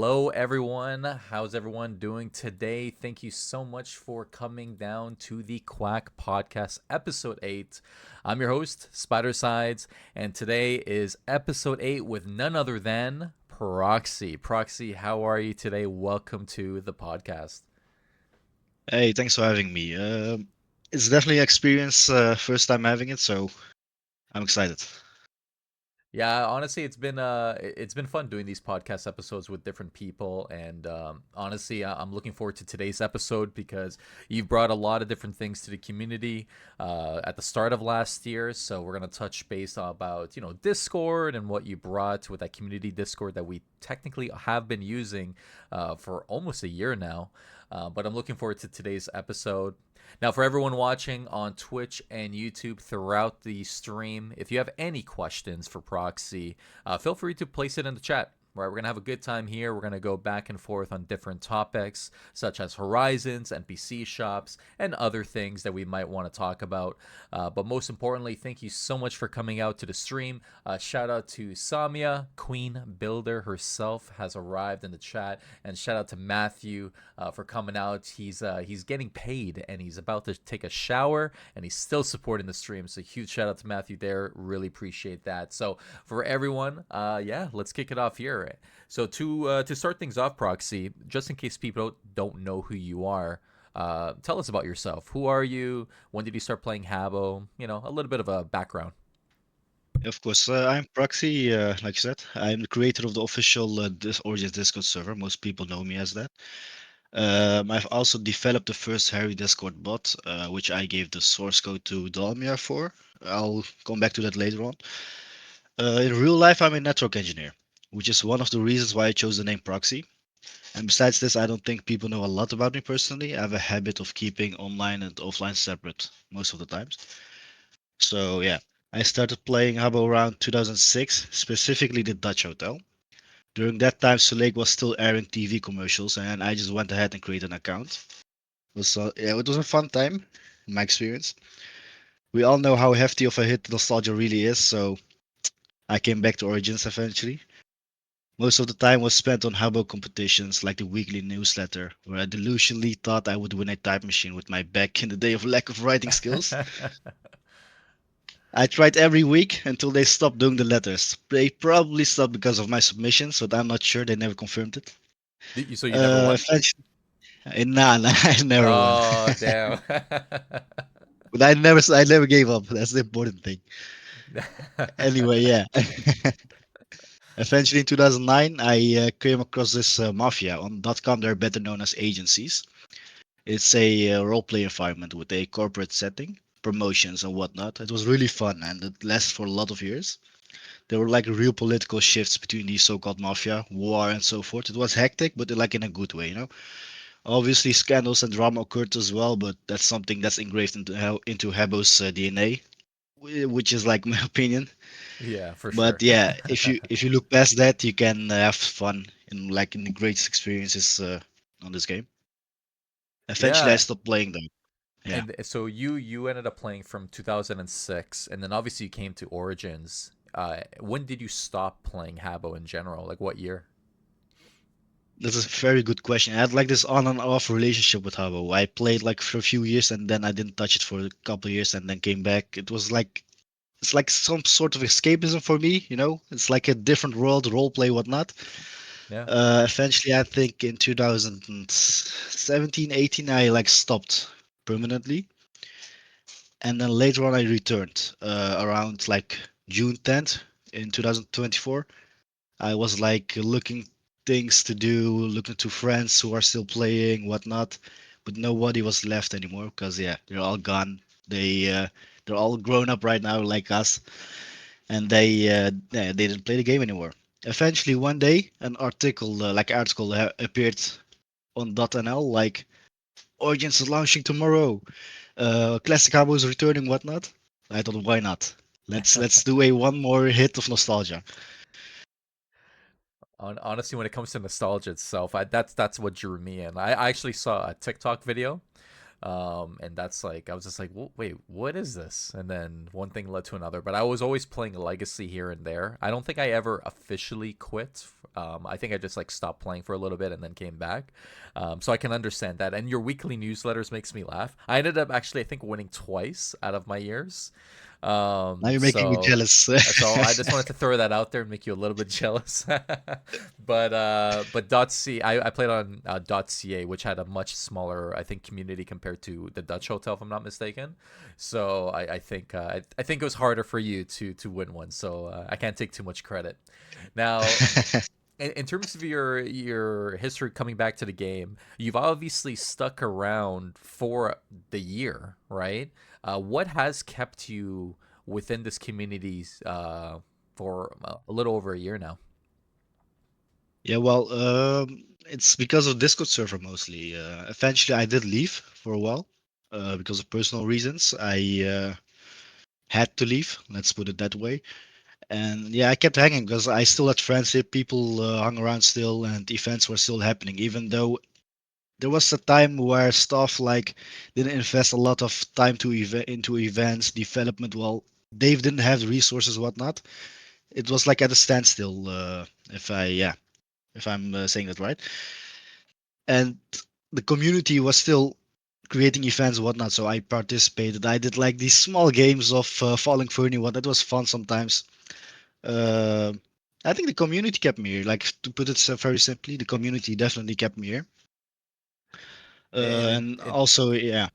Hello, everyone. How's everyone doing today? Thank you so much for coming down to the Quack Podcast, Episode 8. I'm your host, Spidercides, and today is Episode 8 with none other than Proxy. Proxy, how are you today? Welcome to the podcast. Hey, thanks for having me. It's definitely an experience, first time having it, so I'm excited. Yeah, honestly, it's been fun doing these podcast episodes with different people, and honestly, I'm looking forward to today's episode because you've brought a lot of different things to the community at the start of last year. So we're gonna touch base about Discord and what you brought with that community Discord that we technically have been using for almost a year now. But I'm looking forward to today's episode. Now, for everyone watching on Twitch and YouTube throughout the stream, if you have any questions for Proxy, feel free to place it in the chat. Right, we're gonna have a good time here. We're gonna go back and forth on different topics such as Horizons, NPC shops, and other things that we might want to talk about. But most importantly, thank you so much for coming out to the stream. Shout out to Samia, Queen Builder herself, has arrived in the chat, and shout out to Matthew for coming out. He's getting paid and he's about to take a shower and he's still supporting the stream. So huge shout out to Matthew there. Really appreciate that. So for everyone, yeah, let's kick it off here. So to start things off, Proxy, just in case people don't know who you are. Tell us about yourself. Who are you? When did you start playing Habbo? A little bit of a background. Of course, I'm Proxy, like you said. I'm the creator of the official Origins Discord server. Most people know me as that. I've also developed the first Harry Discord bot, which I gave the source code to Dalmia for. I'll come back to that later on. In real life, I'm a network engineer, which is one of the reasons why I chose the name Proxy. And besides this, I don't think people know a lot about me personally. I have a habit of keeping online and offline separate most of the times. So yeah, I started playing Habbo around 2006, specifically the Dutch Hotel. During that time, Soleil was still airing TV commercials, and I just went ahead and created an account. It was a fun time, in my experience. We all know how hefty of a hit nostalgia really is, so I came back to Origins eventually. Most of the time was spent on Habbo competitions like the weekly newsletter, where I delusionally thought I would win a type machine with my back in the day of lack of writing skills. I tried every week until they stopped doing the letters. They probably stopped because of my submissions, but I'm not sure. They never confirmed it. So you never won? Eventually, nah, nah, I never won. Oh, damn. But I never gave up. That's the important thing. Anyway, yeah. Eventually, in 2009, I came across this mafia on .com. They're better known as agencies. It's a role-play environment with a corporate setting, promotions and whatnot. It was really fun and it lasted for a lot of years. There were like real political shifts between the so-called mafia, war and so forth. It was hectic, but like in a good way. Obviously, scandals and drama occurred as well, but that's something that's engraved into Habbo's DNA, which is like my opinion. Yeah, for But sure. yeah, if you look past that, you can have fun in the greatest experiences on this game. Eventually, I Yeah, stopped playing though. Yeah. and so you ended up playing from 2006, and then obviously you came to Origins. When did you stop playing Habbo in general? Like what year? That's a very good question. I had like this on and off relationship with Habbo. I played like for a few years and then I didn't touch it for a couple of years and then came back. It was like it's like some sort of escapism for me. It's like a different world, role play, whatnot. Yeah. Eventually, I think in 2017, 18, I like stopped permanently, and then later on I returned around like June 10th in 2024. I was like looking things to do, looking to friends who are still playing, whatnot, but nobody was left anymore because yeah, they're all gone. They're all grown up right now like us, and they didn't play the game anymore. Eventually, one day, an article appeared on .nl like Origins is launching tomorrow. Classic Habbo is returning, whatnot. I thought, why not? Let's do a one more hit of nostalgia. Honestly, when it comes to nostalgia itself, that's what drew me in. I actually saw a TikTok video. And that's like I was just like, wait, what is this? And then one thing led to another. But I was always playing Legacy here and there. I don't think I ever officially quit. I think I just like stopped playing for a little bit and then came back. So I can understand that. And your weekly newsletters makes me laugh. I ended up actually, I think, winning twice out of my years. Now you're making me So jealous. so I just wanted to throw that out there and make you a little bit jealous. But I played on .ca, which had a much smaller, I think, community compared to the Dutch Hotel, if I'm not mistaken. So I think it was harder for you to win one. So I can't take too much credit. Now, in terms of your history coming back to the game, you've obviously stuck around for the year, right? What has kept you within this community for a little over a year now? Yeah, well, it's because of Discord server mostly. Eventually, I did leave for a while because of personal reasons. I had to leave, let's put it that way. And yeah, I kept hanging because I still had friends here. People hung around still, and events were still happening. Even though there was a time where stuff like didn't invest a lot of time into events development. Well, Dave didn't have the resources, whatnot. It was like at a standstill. If I'm saying that right. And the community was still creating events and whatnot, so I participated. I did like these small games of falling fernie. What that was fun sometimes. uh, I think the community kept me here, like, to put it very simply, the community definitely kept me here. And And also, yeah.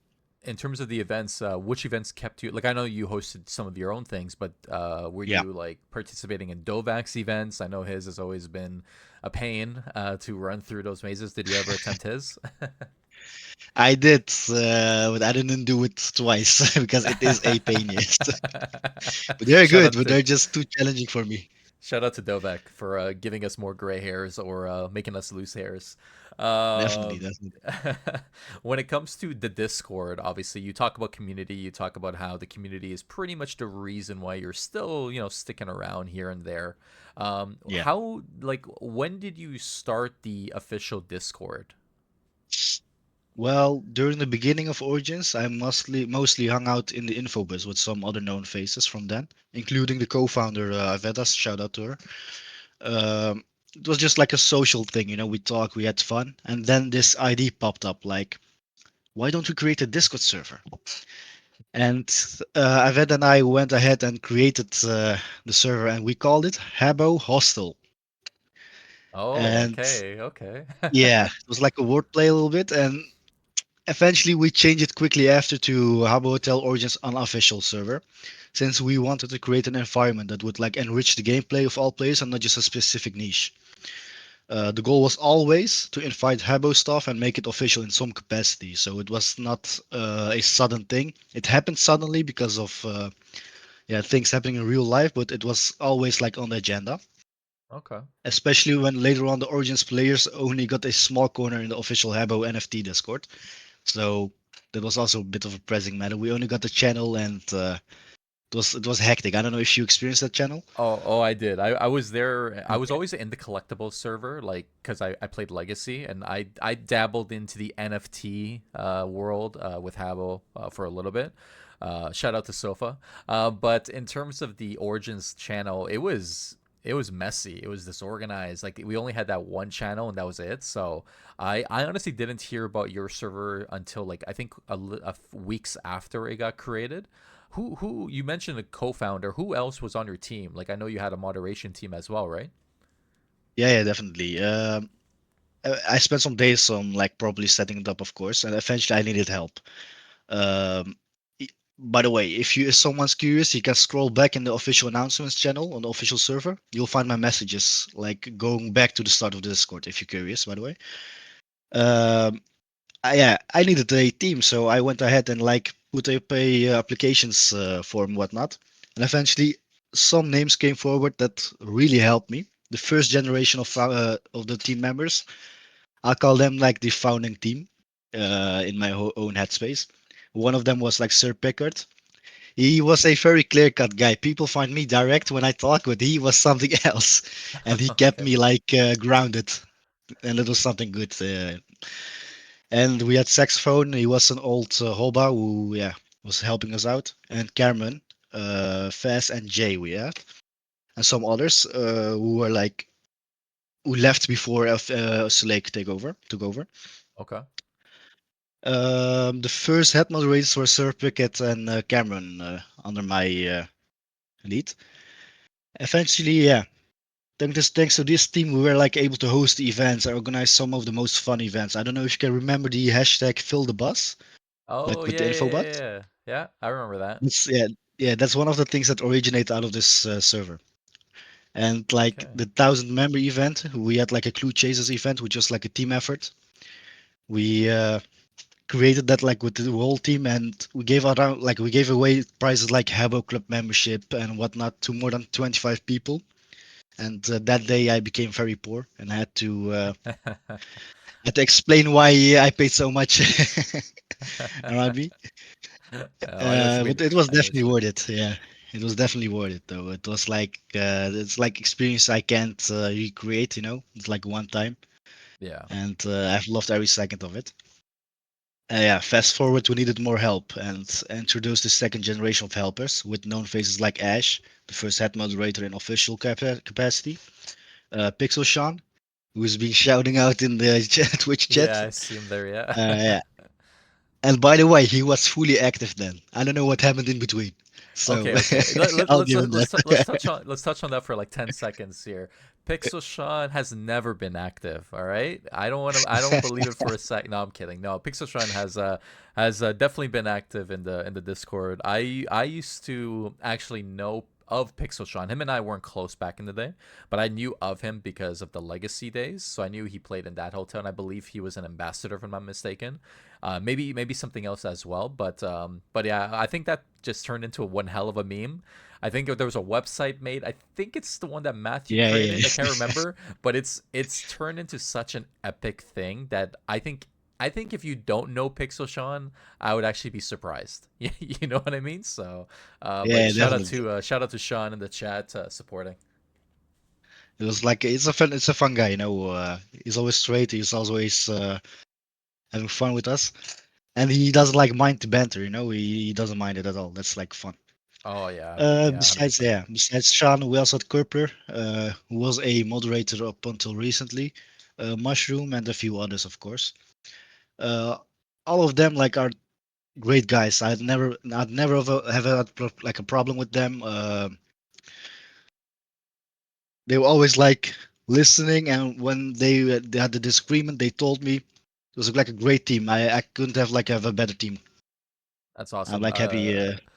in terms of the events, which events kept you? Like, I know you hosted some of your own things, but were Yeah, you like participating in Dovak's events? I know his has always been a pain to run through those mazes. Did you ever attempt his? I did, but I didn't do it twice because it is a pain, yes. But they're Shout good, out but to they're just too challenging for me. Shout out to Dovek for giving us more gray hairs or making us lose hairs. Definitely, Um, definitely. when it comes to the Discord, obviously you talk about community. You talk about how the community is pretty much the reason why you're still, sticking around here and there. Yeah. When did you start the official Discord? Well, during the beginning of Origins, I mostly hung out in the infobus with some other known faces from then, including the co-founder Avedas. Shout out to her. It was just like a social thing, we talked, we had fun, and then this idea popped up, like, why don't we create a Discord server? And Aved and I went ahead and created the server, and we called it Habbo Hostel. Oh, And okay, okay. yeah, it was like a wordplay a little bit, and eventually, we changed it quickly after to Habbo Hotel Origins unofficial server, since we wanted to create an environment that would like enrich the gameplay of all players and not just a specific niche. The goal was always to invite Habbo stuff and make it official in some capacity. So it was not a sudden thing. It happened suddenly because of things happening in real life, but it was always like on the agenda. Okay. Especially when later on the Origins players only got a small corner in the official Habbo NFT Discord. So that was also a bit of a pressing matter. We only got the channel, and it was hectic. I don't know if you experienced that channel. Oh, I did. I was there. I was always in the collectibles server, like because I played Legacy, and I dabbled into the NFT world with Habbo for a little bit. Shout out to Sofa. But in terms of the Origins channel, it was messy. It was disorganized. Like we only had that one channel, and that was it. So I honestly didn't hear about your server until like I think weeks after it got created. Who you mentioned a co-founder? Who else was on your team? Like I know you had a moderation team as well, right? Yeah, yeah, definitely. I spent some days like properly setting it up, of course, and eventually I needed help. Um, i- by the way, if someone's curious, you can scroll back in the official announcements channel on the official server. You'll find my messages like going back to the start of the Discord. If you're curious, by the way. Um, yeah, I needed a team, so I went ahead and like put up a applications form, whatnot, and eventually some names came forward that really helped me. The first generation of the team members, I'll call them like the founding team, in my own headspace. One of them was like Sir Pickard. He was a very clear-cut guy. People find me direct when I talk, but he was something else, and he kept Okay. me like grounded, and it was something good. And we had saxophone. He was an old hoba who, yeah, was helping us out. And Cameron, Faz, and Jay we had, and some others who were like who left before Slake took over. Okay. The first head moderators were Sir Pickett and Cameron under my lead. Eventually, yeah, thanks to this team, we were like able to host the events and organize some of the most fun events. I don't know if you can remember the hashtag Fill the Bus, Oh like with yeah, the yeah, info yeah, bot. yeah. Yeah, yeah, I remember that. That's yeah, that's one of the things that originate out of this server. And like Okay. the 1,000 member event, we had like a Clue Chasers event, which was like a team effort. We created that like with the whole team, and we gave away prizes like Habbo Club membership and whatnot to more than 25 people. And that day I became very poor and had to explain why I paid so much around me. Oh, I know what you mean. But it was I know what definitely you mean. worth it. Yeah, it was definitely worth it though. It was like it's like experience I can't recreate. You know, it's like one time, Yeah. and I've loved every second of it. Yeah, fast forward, we needed more help and introduced the second generation of helpers with known faces like Ash, the first head moderator in official capacity, Pixel Sean, who's been shouting out in the Twitch chat. Yeah, I see him there. Yeah. Yeah. And by the way, he was fully active then. I don't know what happened in between. So Okay, okay. I'll give him Let's that. touch on that for like 10 seconds here. Pixel Sean has never been active. All right, I don't believe it for a sec. No, I'm kidding. No, Pixel Sean has definitely been active in the Discord. I used to actually know of Pixel Sean. Him and I weren't close back in the day, but I knew of him because of the Legacy days. So I knew he played in that hotel, and I believe he was an ambassador, if I'm not mistaken. Maybe something else as well. But yeah, I think that just turned into one hell of a meme. I think there was a website made. I think it's the one that Matthew Yeah, yeah, created. I can't yeah. remember, but it's turned into such an epic thing that I think if you don't know Pixel Sean, I would actually be surprised. You know what I mean? So, but Yeah, definitely. shout out to Sean in the chat supporting. It was like it's a fun guy, you know. He's always straight. He's always having fun with us, and he doesn't like mind the banter, you know. He doesn't mind it at all. That's like fun. Oh yeah, 100%. Besides Sean, we also had Kerper, who was a moderator up until recently, Mushroom, and a few others, of course. Uh, all of them like are great guys. I'd never have had like a problem with them. They were always like listening, and when they had the disagreement, they told me it was like a great team. I couldn't have a better team. That's I'm awesome. like happy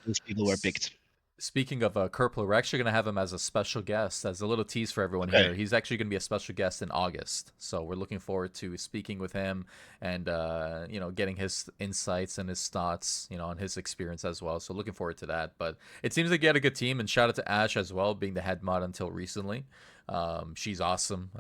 those people were S- picked. Speaking of Kerpler, we're actually going to have him as a special guest, as a little tease for everyone Okay, here. He's actually going to be a special guest in August, so we're looking forward to speaking with him and getting his insights and his thoughts, on his experience as well. So looking forward to that. But it seems like you had a good team, and shout out to Ash as well, being the head mod until recently. She's awesome.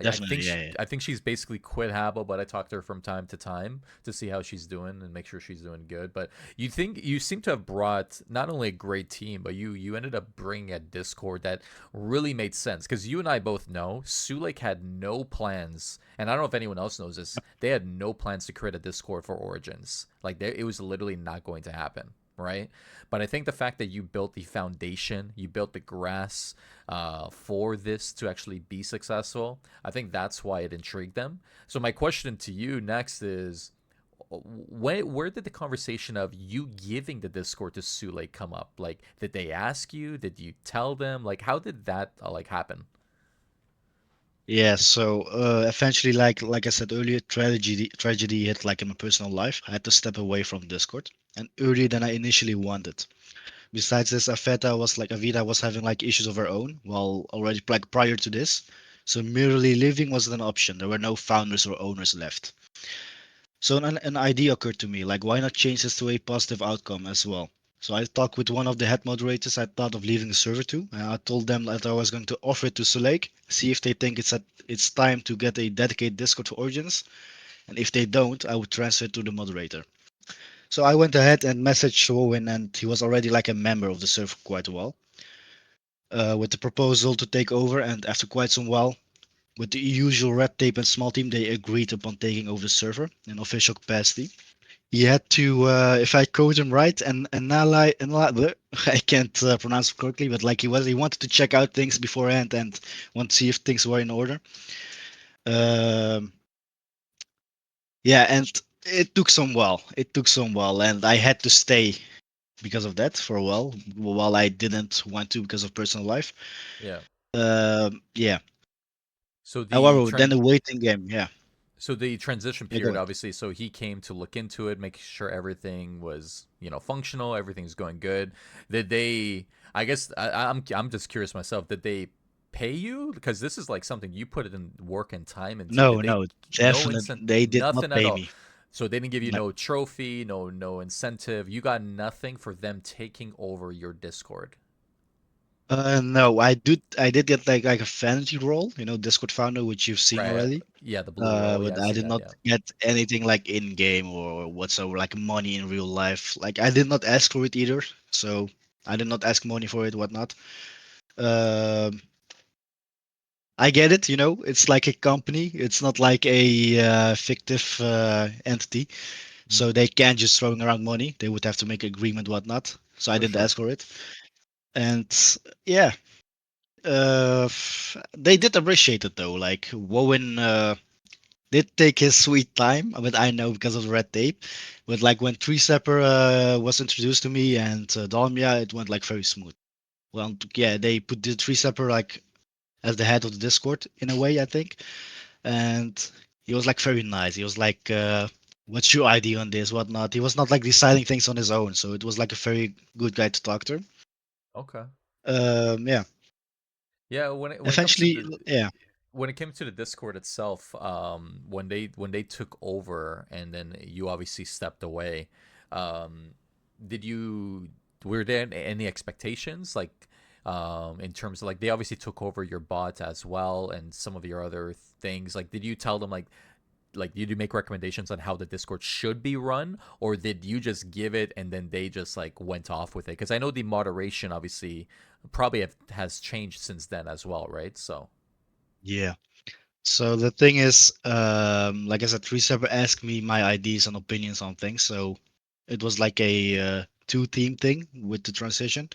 definitely, yeah, yeah. I think she's basically quit Habbo, but I talk to her from time to time to see how she's doing and make sure she's doing good. But you seem to have brought not only a great team, but you ended up bringing a Discord that really made sense because you and I both know Sulek had no plans, and I don't know if anyone else knows this. They had no plans to create a Discord for Origins. Like it was literally not going to happen, right? But I think the fact that you built the foundation, you built the grass for this to actually be successful, I think that's why it intrigued them. So my question to you next is where did the conversation of you giving the Discord to Sule come up? Like, did they ask you? Did you tell them? Like, how did that like happen? Yeah, so eventually, like I said earlier, tragedy hit like in my personal life. I had to step away from Discord, and earlier than I initially wanted. Besides this, Avita was having like issues of her own, while already like prior to this. So merely leaving wasn't an option. There were no founders or owners left. So an idea occurred to me, like why not change this to a positive outcome as well? So I talked with one of the head moderators I thought of leaving the server to, and I told them that I was going to offer it to Solake, see if they think it's time to get a dedicated Discord for Origins, and if they don't, I would transfer it to the moderator. So I went ahead and messaged Owen, and he was already like a member of the server for quite a while, with the proposal to take over. And after quite some while, with the usual red tape and small team, they agreed upon taking over the server in official capacity. He had to, if I quote him right, and I can't pronounce it correctly, but like he wanted to check out things beforehand and want to see if things were in order. Um, yeah, and it took some while. It took some while, and I had to stay because of that for a while I didn't want to because of personal life. Yeah. Yeah. So the However, then trend the waiting game, yeah, so the transition yeah, go period, ahead. obviously, so he came to look into it, make sure everything was, functional, everything's going good. Did they? I guess I'm just curious myself. Did they pay you? Because this is like something you put it in work and time into. No, Did they? no, No definitely, they did not nothing at pay all. me. So they didn't give you No. no trophy, no incentive. You got nothing for them taking over your Discord. No, I did get like a vanity role, Discord founder, which you've seen Right. already. Yeah, the blue roll. Yeah, But I've I seen did that. not Yeah. get anything like in game or whatsoever, like money in real life. Like I did not ask for it either, so I did not ask money for it, whatnot. Um, I get it, it's like a company. It's not like a fictive entity, Mhm. so they can't just throwing around money. They would have to make agreement, whatnot. So I For didn't sure. ask for it, and yeah, they did appreciate it though. Like Wowen did take his sweet time, but I know because of the red tape. But like when Tree Stepper was introduced to me and Dalmia, it went like very smooth. Well, yeah, they put the Tree Stepper like as the head of the Discord in a way, I think, and he was like very nice. He was like, "What's your idea on this? Whatnot?" He was not like deciding things on his own, so it was like a very good guy to talk to. Okay. Yeah. Yeah, when it comes to Eventually, the yeah, when it came to the Discord itself, when they took over and then you obviously stepped away, um, did you were there any expectations like in terms of like they obviously took over your bot as well and some of your other things like did you tell them like did you make recommendations on how the Discord should be run or did you just give it and then they just like went off with it because I know the moderation obviously probably has changed since then as well, right? So yeah. So the thing is, like I said, Reserver asked me my ideas and opinions on things. So it was like a two-team thing with the transition.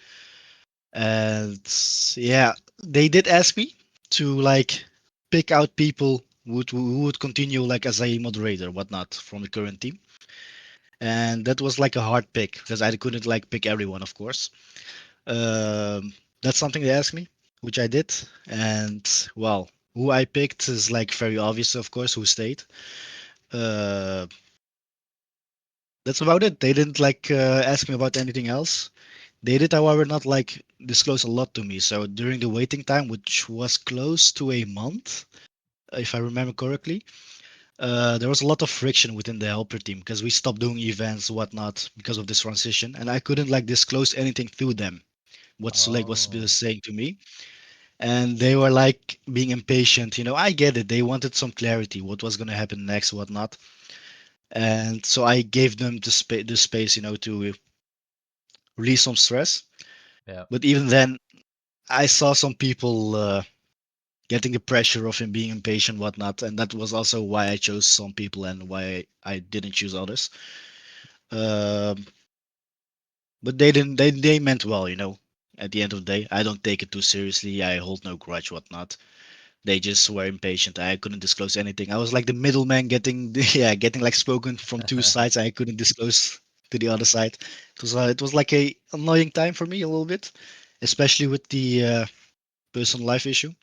And yeah, they did ask me to like pick out people who would continue like as a moderator, whatnot, from the current team. And that was like a hard pick because I couldn't like pick everyone, of course. Um, that's something they asked me, which I did. And well, who I picked is like very obvious, of course, who stayed. Uh, that's about it. They didn't like ask me about anything else. They did, however, not like disclose a lot to me. So during the waiting time, which was close to a month, if I remember correctly, there was a lot of friction within the helper team because we stopped doing events, whatnot, because of this transition, and I couldn't like disclose anything through them. What's like was oh saying to me, and they were like being impatient. I get it. They wanted some clarity, what was going to happen next, whatnot, and so I gave them the space, to release some stress. yeah. But even then, I saw some people getting the pressure of him being impatient, whatnot, and that was also why I chose some people and why I didn't choose others. Um, but they didn't. They meant well, At the end of the day, I don't take it too seriously. I hold no grudge, whatnot. They just were impatient. I couldn't disclose anything. I was like the middleman getting, yeah, getting like spoken from two sides. I couldn't disclose to the other side. It was like a annoying time for me a little bit, especially with the personal life issue.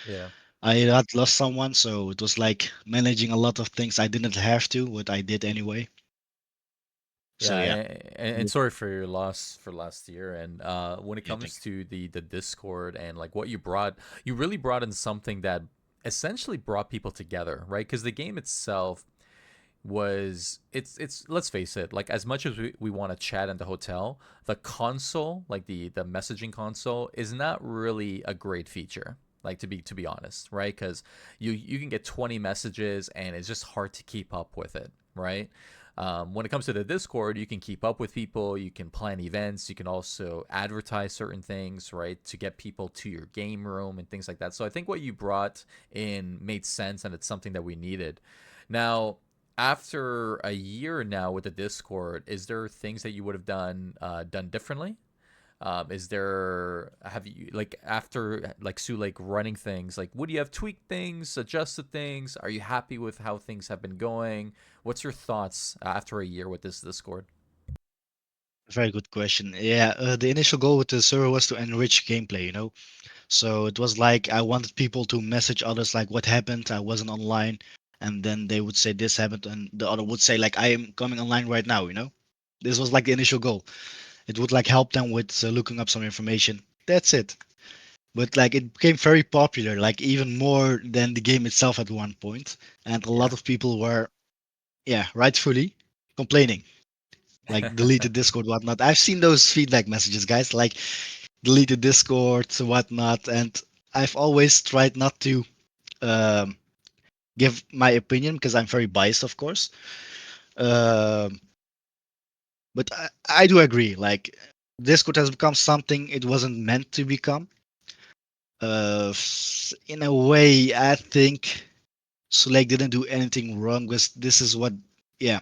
Yeah. I had lost someone, so it was like managing a lot of things I didn't have to, but I did anyway. So Yeah, yeah, and sorry for your loss for last year. And when it yeah, thank comes to the Discord and like what you brought, you really brought in something that essentially brought people together, right? Because the game itself was it's let's face it, like as much as we want to chat in the hotel, the console, like the messaging console, is not really a great feature. Like to be honest, right? Because you can get 20 messages and it's just hard to keep up with it, right? When it comes to the Discord, you can keep up with people, you can plan events, you can also advertise certain things, right, to get people to your game room and things like that. So I think what you brought in made sense, and it's something that we needed. Now, after a year now with the Discord, is there things that you would have done differently? Is there have you like after like Sue like running things like would you have tweaked things, adjusted things? Are you happy with how things have been going? What's your thoughts after a year with this Discord? Very good question. Yeah, the initial goal with the server was to enrich gameplay, you know. So it was like I wanted people to message others like what happened, I wasn't online, and then they would say this happened, and the other would say like I am coming online right now, you know. This was like the initial goal. It would like help them with looking up some information. That's it. But like it became very popular, like even more than the game itself at one point, and a lot Yeah. of people were, yeah, rightfully complaining, like deleted Discord, whatnot. I've seen those feedback messages, guys, like deleted Discord, whatnot, and I've always tried not to um, give my opinion because I'm very biased, of course. Um, but I do agree, like Discord has become something it wasn't meant to become. In a way, I think Slake didn't do anything wrong because this is what, yeah,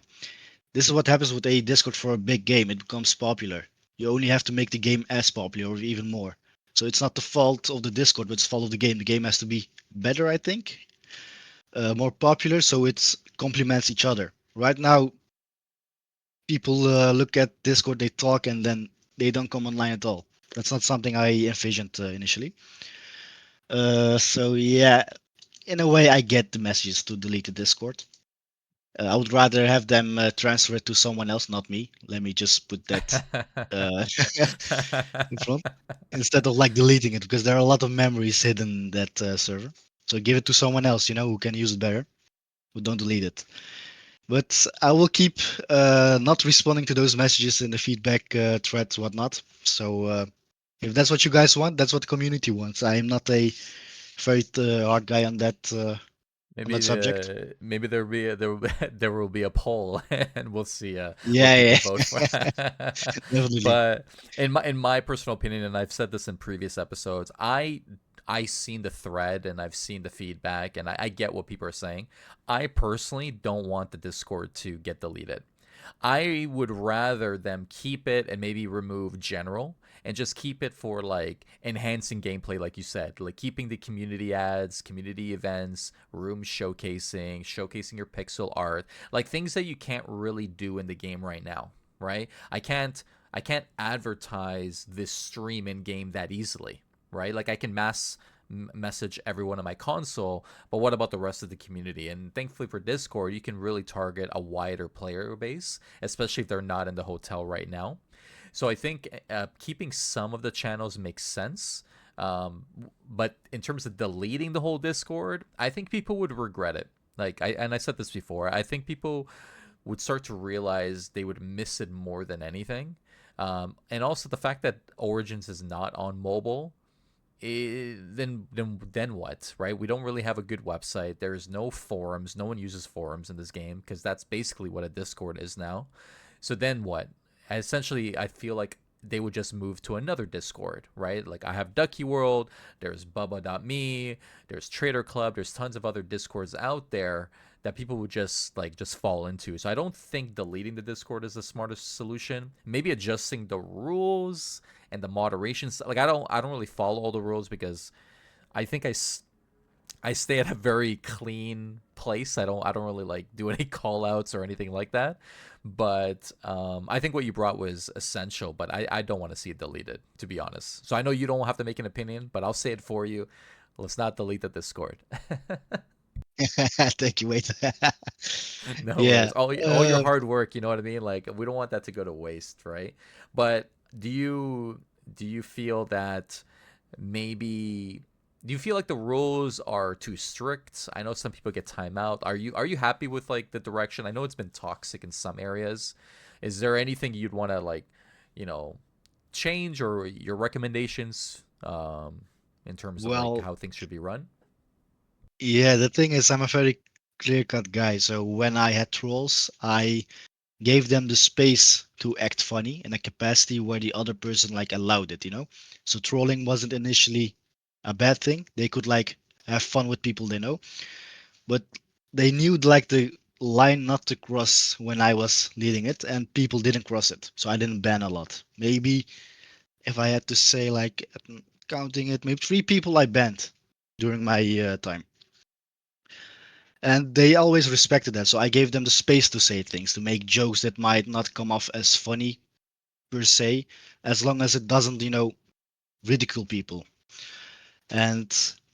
this is what happens with a Discord for a big game. It becomes popular. You only have to make the game as popular or even more. So it's not the fault of the Discord, but it's the fault of the game. The game has to be better, I think, more popular, so it complements each other. Right now, people look at Discord, they talk, and then they don't come online at all. That's not something I envisioned initially. So yeah, in a way, I get the messages to delete the Discord. I would rather have them transfer it to someone else, not me. Let me just put that uh, in front instead of like deleting it because there are a lot of memories hidden in that server. So give it to someone else, you know, who can use it better. But don't delete it. But I will keep not responding to those messages in the feedback threads, whatnot. So if that's what you guys want, that's what the community wants. I am not a very hard guy on Maybe that subject. maybe there will be a poll and we'll see what Yeah, people yeah, vote for. definitely. But in my personal opinion, and I've said this in previous episodes, I seen the thread and I've seen the feedback and I get what people are saying. I personally don't want the Discord to get deleted. I would rather them keep it and maybe remove general and just keep it for like enhancing gameplay, like you said, like keeping the community ads, community events, room showcasing your pixel art, like things that you can't really do in the game right now, right? I can't advertise this stream in game that easily, right? Like I can message everyone on my console, but what about the rest of the community? And thankfully for Discord, you can really target a wider player base, especially if they're not in the hotel right now. So I think keeping some of the channels makes sense. But in terms of deleting the whole Discord, I think people would regret it. I said this before. I think people would start to realize they would miss it more than anything. And also the fact that Origins is not on mobile, then what, right? We don't really have a good website. There's no forums. No one uses forums in this game because that's basically what a Discord is now. So then what? Essentially, I feel like they would just move to another Discord, right? Like I have Ducky World, there's Bubba.me, there's Trader Club, there's tons of other Discords out there that people would just fall into. So I don't think deleting the Discord is the smartest solution. Maybe adjusting the rules and the moderation. Like I don't really follow all the rules because I think I stay at a very clean place. I don't really like do any call outs or anything like that. But I think what you brought was essential, but I don't want to see it deleted, to be honest. So I know you don't have to make an opinion, but I'll say it for you. Let's not delete the Discord. Thank you. Wait. No Yeah. worries. All your hard work, you know what I mean? Like we don't want that to go to waste, right? But do you feel that maybe do you feel like the rules are too strict? I know some people get timeout. Are you happy with like the direction? I know it's been toxic in some areas. Is there anything you'd want to like, you know, change or your recommendations in terms of like Well, how things should be run? yeah, the thing is, I'm a very clear-cut guy. So when I had trolls, I gave them the space to act funny in a capacity where the other person like allowed it, you know? So trolling wasn't initially a bad thing. They could like have fun with people they know, but they knew like the line not to cross when I was leading it, and people didn't cross it. So I didn't ban a lot. Maybe if I had to say like counting it, maybe 3 people I banned during my time. And they always respected that. So I gave them the space to say things, to make jokes that might not come off as funny per se, as long as it doesn't, ridicule people. And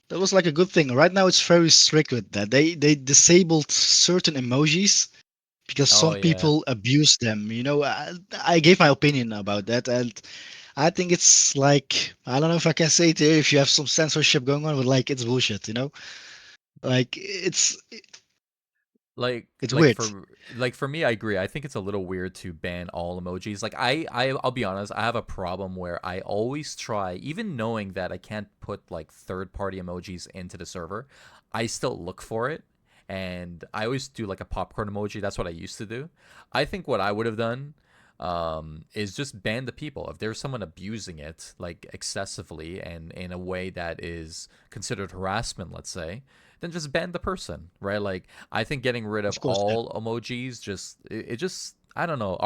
that was like a good thing. Right now, it's very strict with that. They disabled certain emojis because Oh some yeah. people abuse them. I gave my opinion about that, and I think it's like I don't know if I can say it here if you have some censorship going on, but like it's bullshit. Like like it's like weird. for like for me, I agree. I think it's a little weird to ban all emojis. Like I'll be honest, I have a problem where I always try, even knowing that I can't put like third party emojis into the server, I still look for it. And I always do like a popcorn emoji. That's what I used to do. I think what I would have done is just ban the people. If there's someone abusing it like excessively and in a way that is considered harassment, let's say, then just ban the person, right? Like I think getting rid of Of course, yeah. all emojis it just I don't know.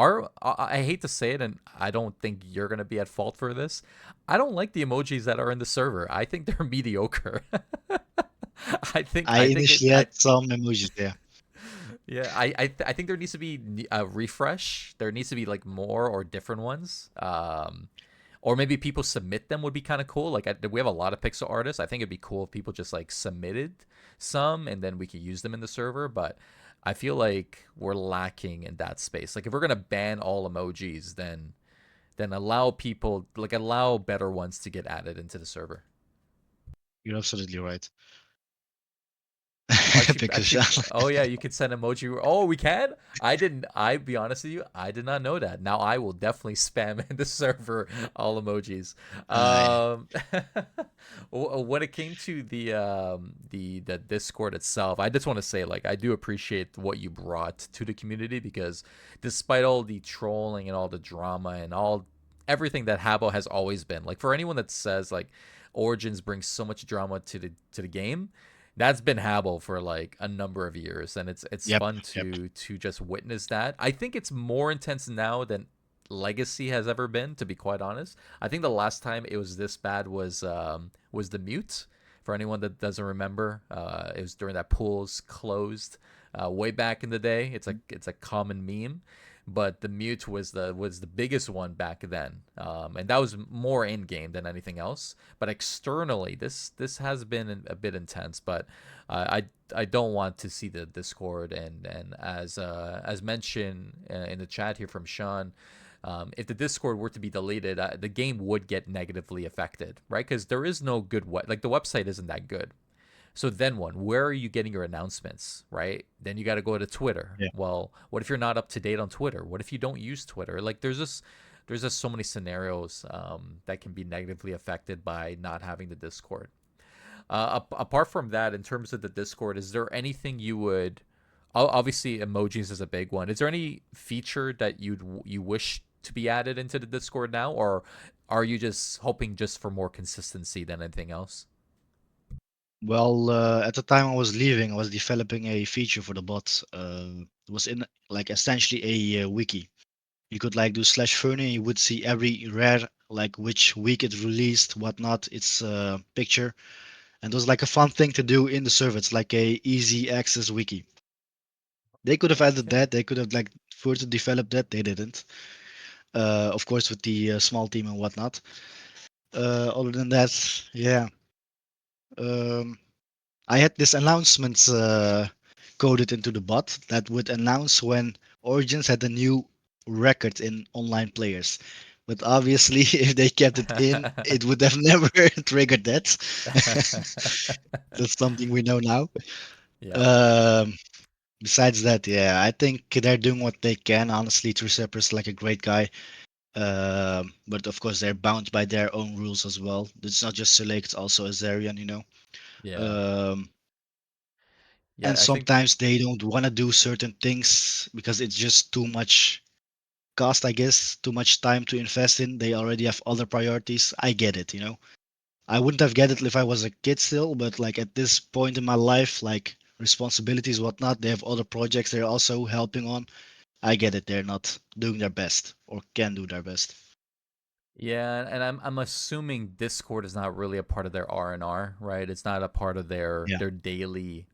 I hate to say it, and I don't think you're gonna be at fault for this. I don't like the emojis that are in the server. I think they're mediocre. I I think it initially I had some emojis there. yeah, I think there needs to be a refresh. There needs to be like more or different ones. Or maybe people submit them would be kind of cool. Like we have a lot of pixel artists. I think it'd be cool if people just like submitted some and then we could use them in the server. But I feel like we're lacking in that space. Like if we're gonna ban all emojis, then allow people like allow better ones to get added into the server. You're absolutely right. Oh, actually, Because oh yeah, you can send emoji. Oh, we can. I didn't. I be honest with you, I did not know that. Now I will definitely spam in the server all emojis. I Um, when it came to the Discord itself, I just want to say like I do appreciate what you brought to the community because despite all the trolling and all the drama and all everything that Habbo has always been like for anyone that says like Origins brings so much drama to the game, that's been Habbo for like a number of years, and it's yep, fun yep. to just witness that. I think it's more intense now than Legacy has ever been, to be quite honest. I think the last time it was this bad was the mute. For anyone that doesn't remember, it was during that pools closed way back in the day. It's a common meme, but the mute was the biggest one back then, and that was more in game than anything else. But externally, this has been a bit intense. But I don't want to see the Discord and as mentioned in the chat here from Sean. If the Discord were to be deleted, the game would get negatively affected, right? Because there is no good like the website isn't that good. So then where are you getting your announcements, right? Then you got to go to Twitter. Yeah. Well, what if you're not up to date on Twitter? What if you don't use Twitter? Like there's just so many scenarios that can be negatively affected by not having the Discord. Apart from that, in terms of the Discord, is there anything you would obviously emojis is a big one. Is there any feature that you wish to be added into the Discord now, or are you just hoping just for more consistency than anything else? Well, at the time I was leaving, I was developing a feature for the bot. It was in like essentially a wiki. You could like do slash Fernie, and you would see every rare, like which week it released, whatnot, its picture. And it was like a fun thing to do in the server. It's like a easy access wiki. They could have added Okay. that. They could have like further developed that. They didn't. Of course, with the small team and whatnot. Other than that, yeah. Um, I had this announcements coded into the bot that would announce when Origins had a new record in online players. But obviously, if they kept it in, it would have never triggered that. That's something we know now. Yep. Um, Besides that, yeah, I think they're doing what they can. Honestly, Triceptor's like a great guy. But of course, they're bound by their own rules as well. It's not just Select, it's also Azarian, Yeah. Um, Yeah, And I think sometimes they don't want to do certain things because it's just too much cost, I guess, too much time to invest in. They already have other priorities. I get it, you know. I wouldn't have get it if I was a kid still, but like at this point in my life, like responsibilities, whatnot, they have other projects they're also helping on. I get it. They're not doing their best or can do their best. yeah, and I'm assuming Discord is not really a part of their R&R, right? It's not a part of Yeah. their daily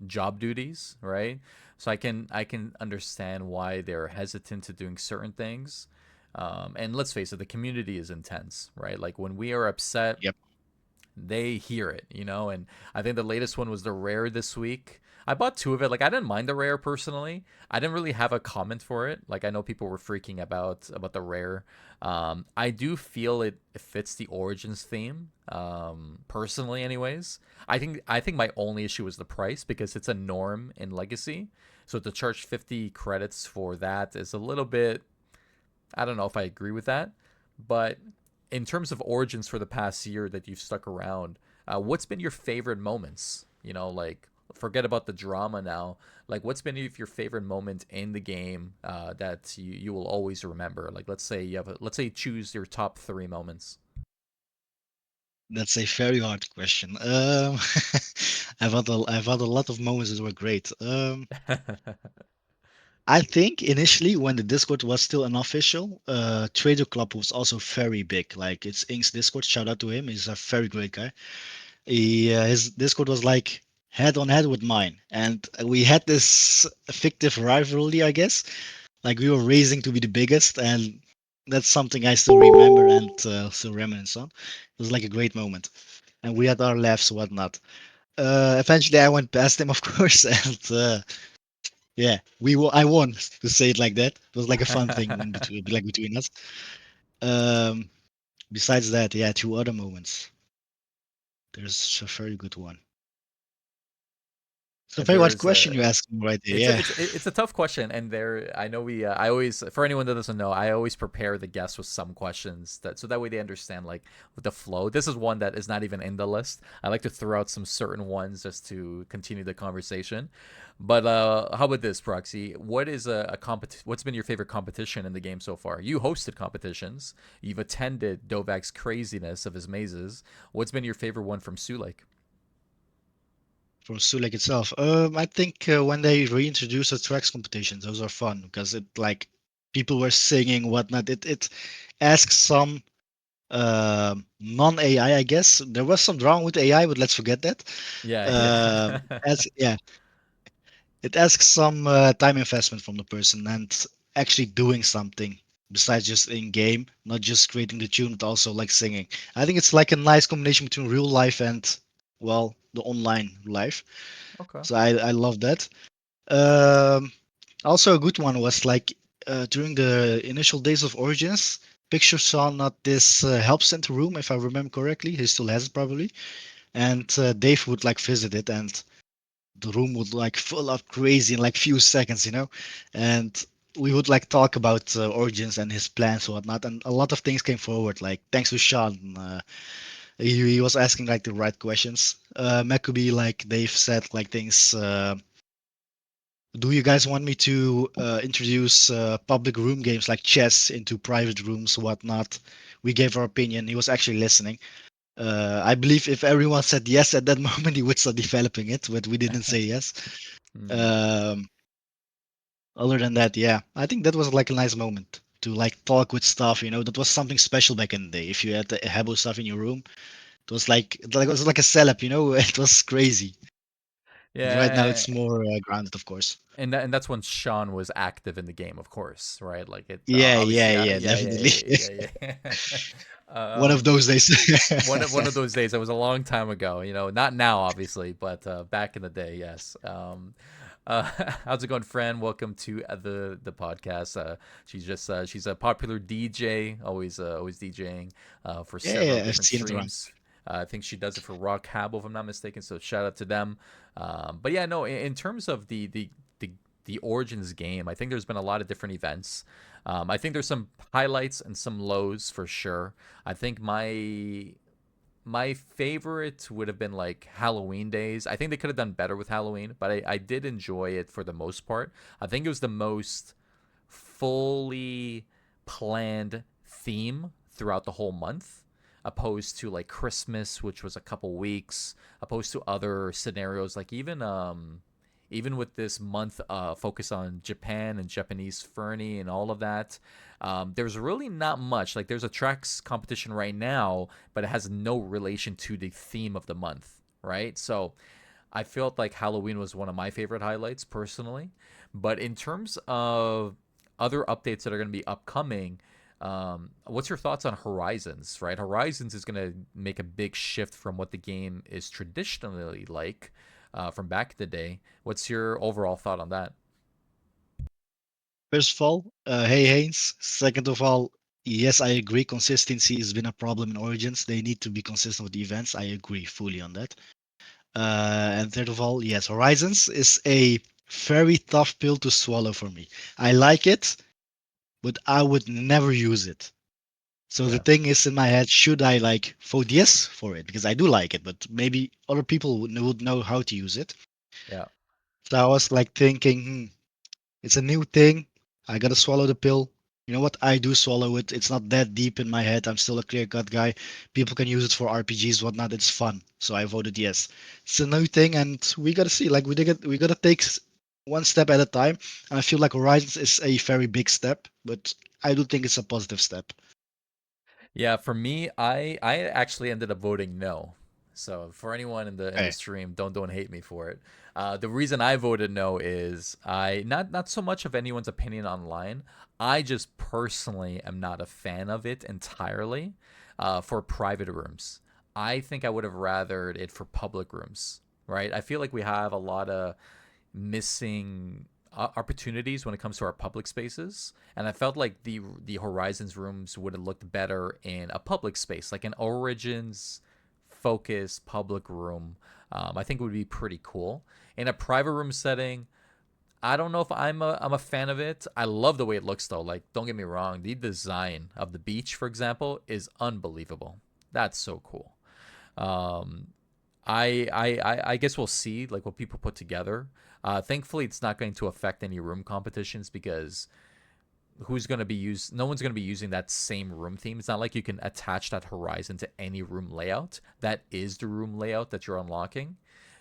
job duties, right? So I can understand why they're hesitant to doing certain things. And let's face it, the community is intense, right? Like when we are upset, Yep. they hear it, you know. And I think the latest one was the rare this week. I bought two of it. Like I didn't mind the rare personally. I didn't really have a comment for it. Like I know people were freaking about the rare. I do feel it fits the origins theme. Personally, anyways, I think my only issue was the price because it's a norm in Legacy. So to charge 50 credits for that is a little bit. I don't know if I agree with that, but in terms of origins for the past year that you've stuck around, what's been your favorite moments? You know, like forget about the drama now. Like, what's been your favorite moment in the game that you will always remember? Like, let's say you choose your top three moments. That's a very hard question. I've had a lot of moments that were great. I think initially when the Discord was still unofficial, Trader Club was also very big. Like it's Ink's Discord. Shout out to him. He's a very great guy. His Discord was like head on head with mine, and we had this fictive rivalry, I guess. Like we were racing to be the biggest, and that's something I still remember and still reminisce on. It was like a great moment, and we had our laughs, whatnot. Eventually, I went past him, of course, and yeah, I won to say it like that. It was like a fun thing in between, like between us. Um, Besides that, yeah, two other moments. There's a very good one. It's a very hard There's question a you asked me right there. It's a Yeah, it's a tough question, and there I know we I always for anyone that doesn't know I always prepare the guests with some questions that so that way they understand like with the flow. This is one that is not even in the list. I like to throw out some certain ones just to continue the conversation. But how about this, Proxy? What is What's been your favorite competition in the game so far? You hosted competitions. You've attended Dovak's craziness of his mazes. What's been your favorite one from Sulek? for Sulek itself. I think when they reintroduced the tracks competitions, those are fun because it like people were singing whatnot. It asks some non AI, I guess. There was some drama with AI, but let's forget that. Yeah, yeah. As yeah, it asks some time investment from the person and actually doing something besides just in game, not just creating the tune, but also like singing. I think it's like a nice combination between real life and well, the online life. Okay. So I love that. Um, Also a good one was like during the initial days of Origins, Picture saw not this help center room, if I remember correctly. He still has it probably, and Dave would like visit it, and the room would like fill up crazy in like few seconds, you know, and we would like talk about Origins and his plans and whatnot, and a lot of things came forward. Like thanks to Sean, he was asking like the right questions. Maccabee, like Dave said, like things. Do you guys want me to introduce public room games like chess into private rooms, whatnot? We gave our opinion. He was actually listening. I believe if everyone said yes at that moment, he would start developing it, but we didn't say yes. Hmm. Um, Other than that, yeah, I think that was like a nice moment to like talk with stuff. You know, that was something special back in the day. If you had the Habbo stuff in your room, it was like a setup. You know, it was crazy. And right now, Yeah, it's more grounded, of course. and that's when Sean was active in the game, of course, right? Like it Yeah, yeah, obviously, yeah, yeah, definitely. yeah, yeah, yeah, One yeah. of those days. One of those days. It was a long time ago, you know, not now, obviously, but back in the day, yes. How's it going, friend? Welcome to the podcast. She's a popular DJ, always DJing for several Yeah, I've different seen it around. streams. I think she does it for Rock Habbo, if I'm not mistaken. So shout out to them. But yeah, no, in terms of the Origins game, I think there's been a lot of different events. I think there's some highlights and some lows for sure. I think my favorite would have been like Halloween days. I think they could have done better with Halloween, but I did enjoy it for the most part. I think it was the most fully planned theme throughout the whole month, opposed to like Christmas, which was a couple weeks, opposed to other scenarios like even with this month focus on Japan and Japanese Fernie and all of that. There's really not much. Like there's a tracks competition right now, but it has no relation to the theme of the month, right? So I felt like Halloween was one of my favorite highlights personally. But in terms of other updates that are going to be upcoming, what's your thoughts on Horizons, right? Horizons is going to make a big shift from what the game is traditionally like from back in the day. What's your overall thought on that? First of all, hey Haynes. Second of all, yes, I agree. Consistency has been a problem in Origins. They need to be consistent with the events. I agree fully on that. And third of all, yes, Horizons is a very tough pill to swallow for me. I like it, but I would never use it. So the Yeah, thing is in my head, should I like vote yes for it? Because I do like it, but maybe other people would know how to use it. yeah. So I was like thinking, it's a new thing. I gotta swallow the pill. You know what? I do swallow it. It's not that deep in my head. I'm still a clear cut guy. People can use it for RPGs, whatnot. It's fun. So I voted yes. It's a new thing, and we gotta see. Like we gotta take one step at a time. And I feel like Horizons is a very big step, but I do think it's a positive step. Yeah, for me, I actually ended up voting no. So for anyone in the Okay. stream, don't hate me for it. The reason I voted no is I not so much of anyone's opinion online. I just personally am not a fan of it entirely for private rooms. I think I would have rathered it for public rooms, right? I feel like we have a lot of missing opportunities when it comes to our public spaces, and I felt like the Horizons rooms would have looked better in a public space, like an Origins focused public room. I think it would be pretty cool. In a private room setting, I don't know if I'm a fan of it. I love the way it looks though. Like, don't get me wrong, the design of the beach, for example, is unbelievable. That's so cool. Um, I guess we'll see like what people put together. Thankfully, it's not going to affect any room competitions because who's going to be used? No one's going to be using that same room theme. It's not like you can attach that horizon to any room layout. That is the room layout that you're unlocking.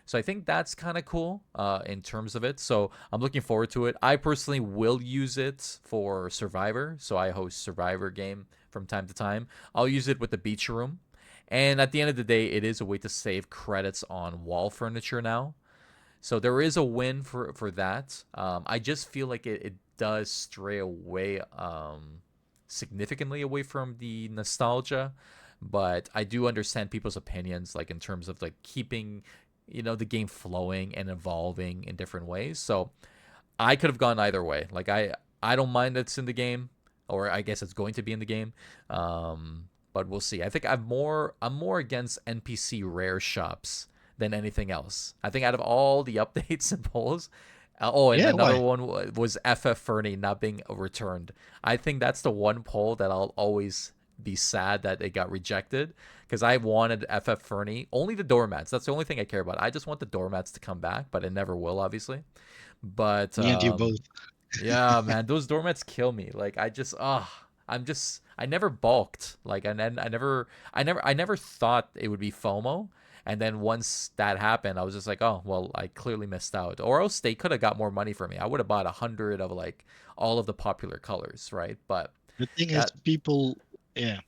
So I think that's kind of cool in terms of it. So I'm looking forward to it. I personally will use it for Survivor. So I host Survivor game from time to time. I'll use it with the beach room. And at the end of the day, it is a way to save credits on wall furniture now. So there is a win for that. I just feel like it does stray away significantly away from the nostalgia, but I do understand people's opinions, like in terms of like keeping the game flowing and evolving in different ways. So I could have gone either way. Like I don't mind that it's in the game, or I guess it's going to be in the game. But we'll see. I think I'm more against NPC rare shops than anything else. I think out of all the updates and polls, oh, and Yeah, another why? one was FF Fernie not being returned. I think that's the one poll that I'll always be sad that it got rejected because I wanted FF Fernie. Only the doormats. That's the only thing I care about. I just want the doormats to come back, but it never will, obviously. But Me and you both. yeah, man, those doormats kill me. Like I never balked. Like I never thought it would be FOMO. And then once that happened, I was just like, oh well, I clearly missed out. Or else they could have got more money for me. I would have bought 100 of like all of the popular colors, right? But The thing is, that people want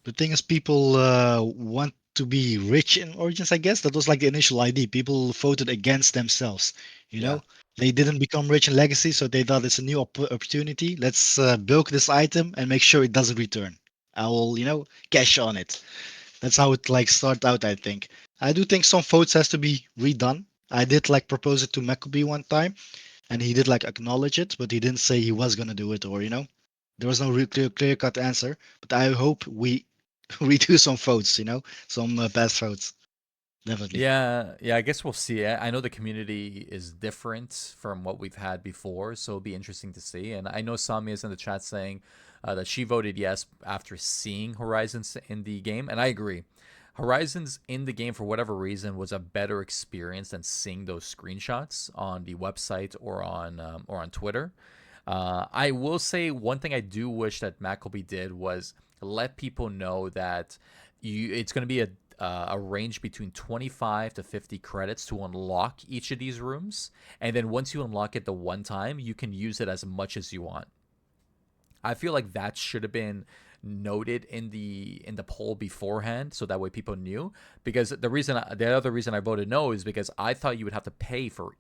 to be rich in Origins, I guess. That was like the initial idea. People voted against themselves, you yeah. know? They didn't become rich in Legacy, so they thought it's a new opportunity. Let's bilk this item and make sure it doesn't return. I will, cash on it. That's how it like start out, I think. I do think some votes has to be redone. I did like propose it to Maccabee one time, and he did like acknowledge it, but he didn't say he was gonna do it, or there was no real clear cut answer. But I hope we redo some votes, some past votes, definitely. Yeah, yeah, I guess we'll see. I know the community is different from what we've had before, so it'll be interesting to see. And I know Sami is in the chat saying that she voted yes after seeing Horizons in the game, and I agree. Horizons in the game for whatever reason was a better experience than seeing those screenshots on the website or on Twitter. I will say one thing I do wish that Maccleby did was let people know that it's going to be a range between 25 to 50 credits to unlock each of these rooms, and then once you unlock it the one time, you can use it as much as you want. I feel like that should have been noted in the poll beforehand, so that way people knew. Because the other reason I voted no is because I thought you would have to pay for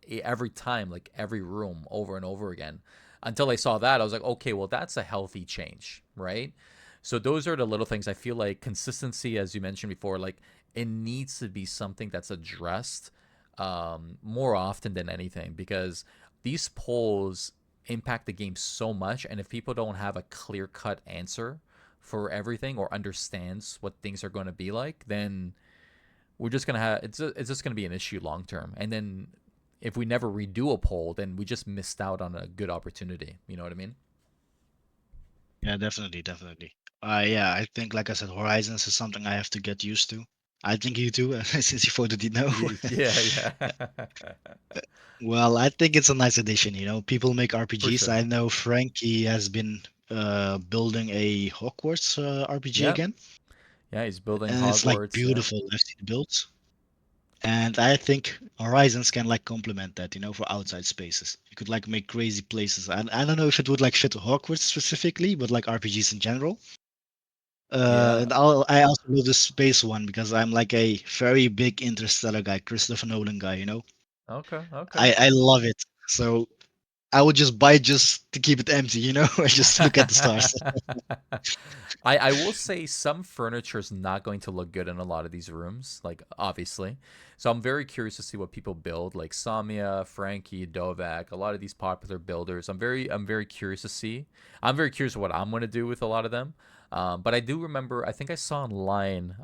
every time, like every room, over and over again. Until I saw that, I was like, okay, well that's a healthy change, right? So those are the little things. I feel like consistency, as you mentioned before, like it needs to be something that's addressed more often than anything, because these polls impact the game so much, and if people don't have a clear cut answer for everything or understands what things are going to be like, then we're just gonna have it's just gonna be an issue long term. And then if we never redo a poll, then we just missed out on a good opportunity. You know what I mean? Yeah, definitely, definitely. Yeah, I think, like I said, Horizons is something I have to get used to. I think you too, since you voted no. Yeah, yeah. Well, I think it's a nice addition. People make For RPGs. sure. I know Frankie has been building a Hogwarts RPG Yeah, again, yeah. He's building and it's like Hogwarts. Yeah, beautiful. I've seen the builds, and I think Horizons can like complement that. For outside spaces, you could like make crazy places. I don't know if it would like fit Hogwarts specifically, but like RPGs in general. yeah. And I also love the space one because I'm like a very big Interstellar guy, Christopher Nolan guy. Okay, okay. I love it. So I would just buy just to keep it empty, or just look at the stars. I will say some furniture is not going to look good in a lot of these rooms, like obviously. So I'm very curious to see what people build, like Samia, Frankie, Dovak, a lot of these popular builders. I'm very curious to see. I'm very curious what I'm going to do with a lot of them. But I do remember, I think I saw online,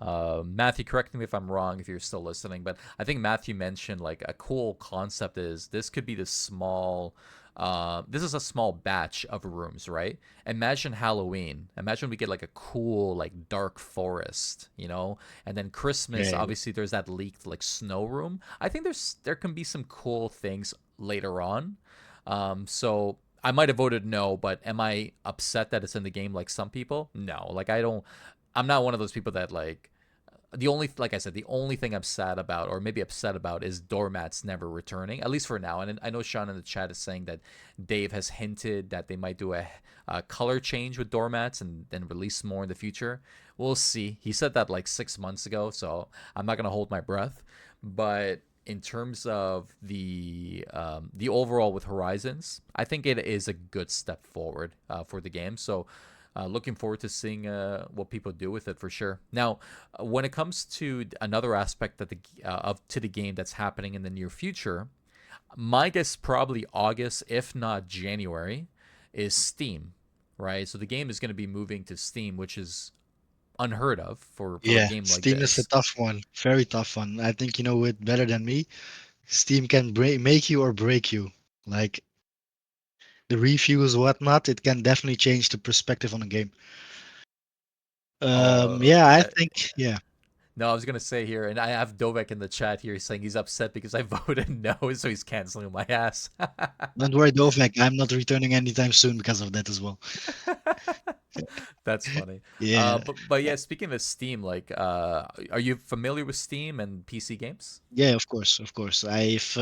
Matthew, correct me if I'm wrong if you're still listening, but I think Matthew mentioned like a cool concept is this could be this is a small batch of rooms, right? Imagine Halloween. Imagine we get like a cool, like dark forest, you know, and then Christmas. Yeah, Obviously, there's that leaked like snow room. I think there can be some cool things later on. So I might have voted no, but am I upset that it's in the game like some people? No, like I don't. I'm not one of those people that the only like I said, the only thing I'm sad about, or maybe upset about, is doormats never returning, at least for now. And I know Sean in the chat is saying that Dave has hinted that they might do a color change with doormats and then release more in the future. We'll see. He said that like 6 months ago, so I'm not gonna hold my breath. But in terms of the overall with Horizons, I think it is a good step forward for the game. So looking forward to seeing what people do with it for sure. Now, when it comes to another aspect that of to the game that's happening in the near future, my guess probably August, if not January, is Steam, right? So the game is going to be moving to Steam, which is unheard of for a yeah. game like Steam is a this. tough one, very tough one. I think you know it better than me. Steam can make you or break you. Like the reviews, whatnot, it can definitely change the perspective on a game. Oh, Yeah, I think yeah. no, I was gonna say here, and I have Dovek in the chat here saying he's upset because I voted no, so he's canceling my ass. Don't worry, Dovek, I'm not returning anytime soon because of that as well. That's funny. Yeah, But yeah, speaking of Steam, like, are you familiar with Steam and PC games? yeah, of course, of course. I've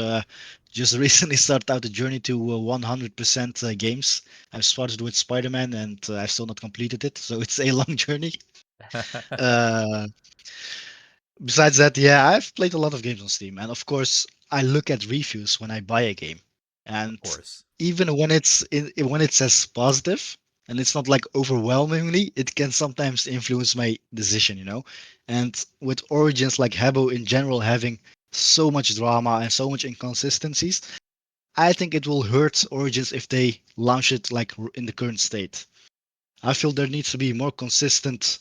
just recently started out the journey to 100% games. I've started with Spider-Man and I've still not completed it, so it's a long journey. Uh, Besides that, yeah, I've played a lot of games on Steam, and of course, I look at reviews when I buy a game, Of and course. even when it says positive, and it's not like overwhelmingly, it can sometimes influence my decision, And with Origins like Habbo in general having so much drama and so much inconsistencies, I think it will hurt Origins if they launch it like in the current state. I feel there needs to be more consistent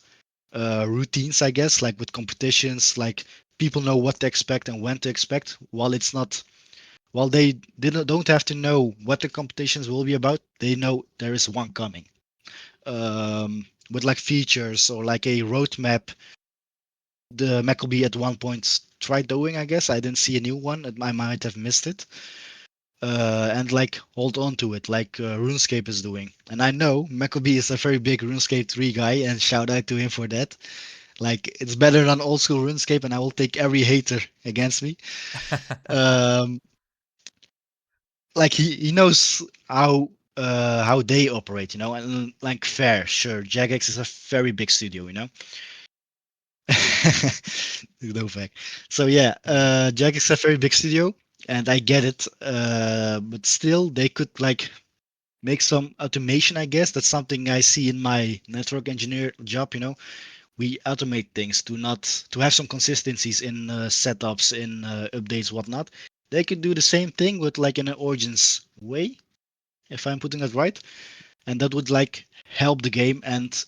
routines, I guess, like with competitions, like people know what to expect and when to expect. While they don't have to know what the competitions will be about, they know there is one coming. With like features or like a roadmap the Maccabee at one point tried doing. I guess I didn't see a new one. I might have missed it. And like hold on to it, like RuneScape is doing. And I know Maccabee is a very big RuneScape 3 guy, and shout out to him for that. Like it's better than old school RuneScape, and I will take every hater against me. Um, like he knows how they operate, and like fair, sure. Jagex is a very big studio, no fact. So yeah, Jagex is a very big studio, and I get it. But still, they could like make some automation. I guess that's something I see in my network engineer job. We automate things to have some consistencies in setups, in updates, whatnot. They could do the same thing with like an origins way, if I'm putting it right, and that would like help the game and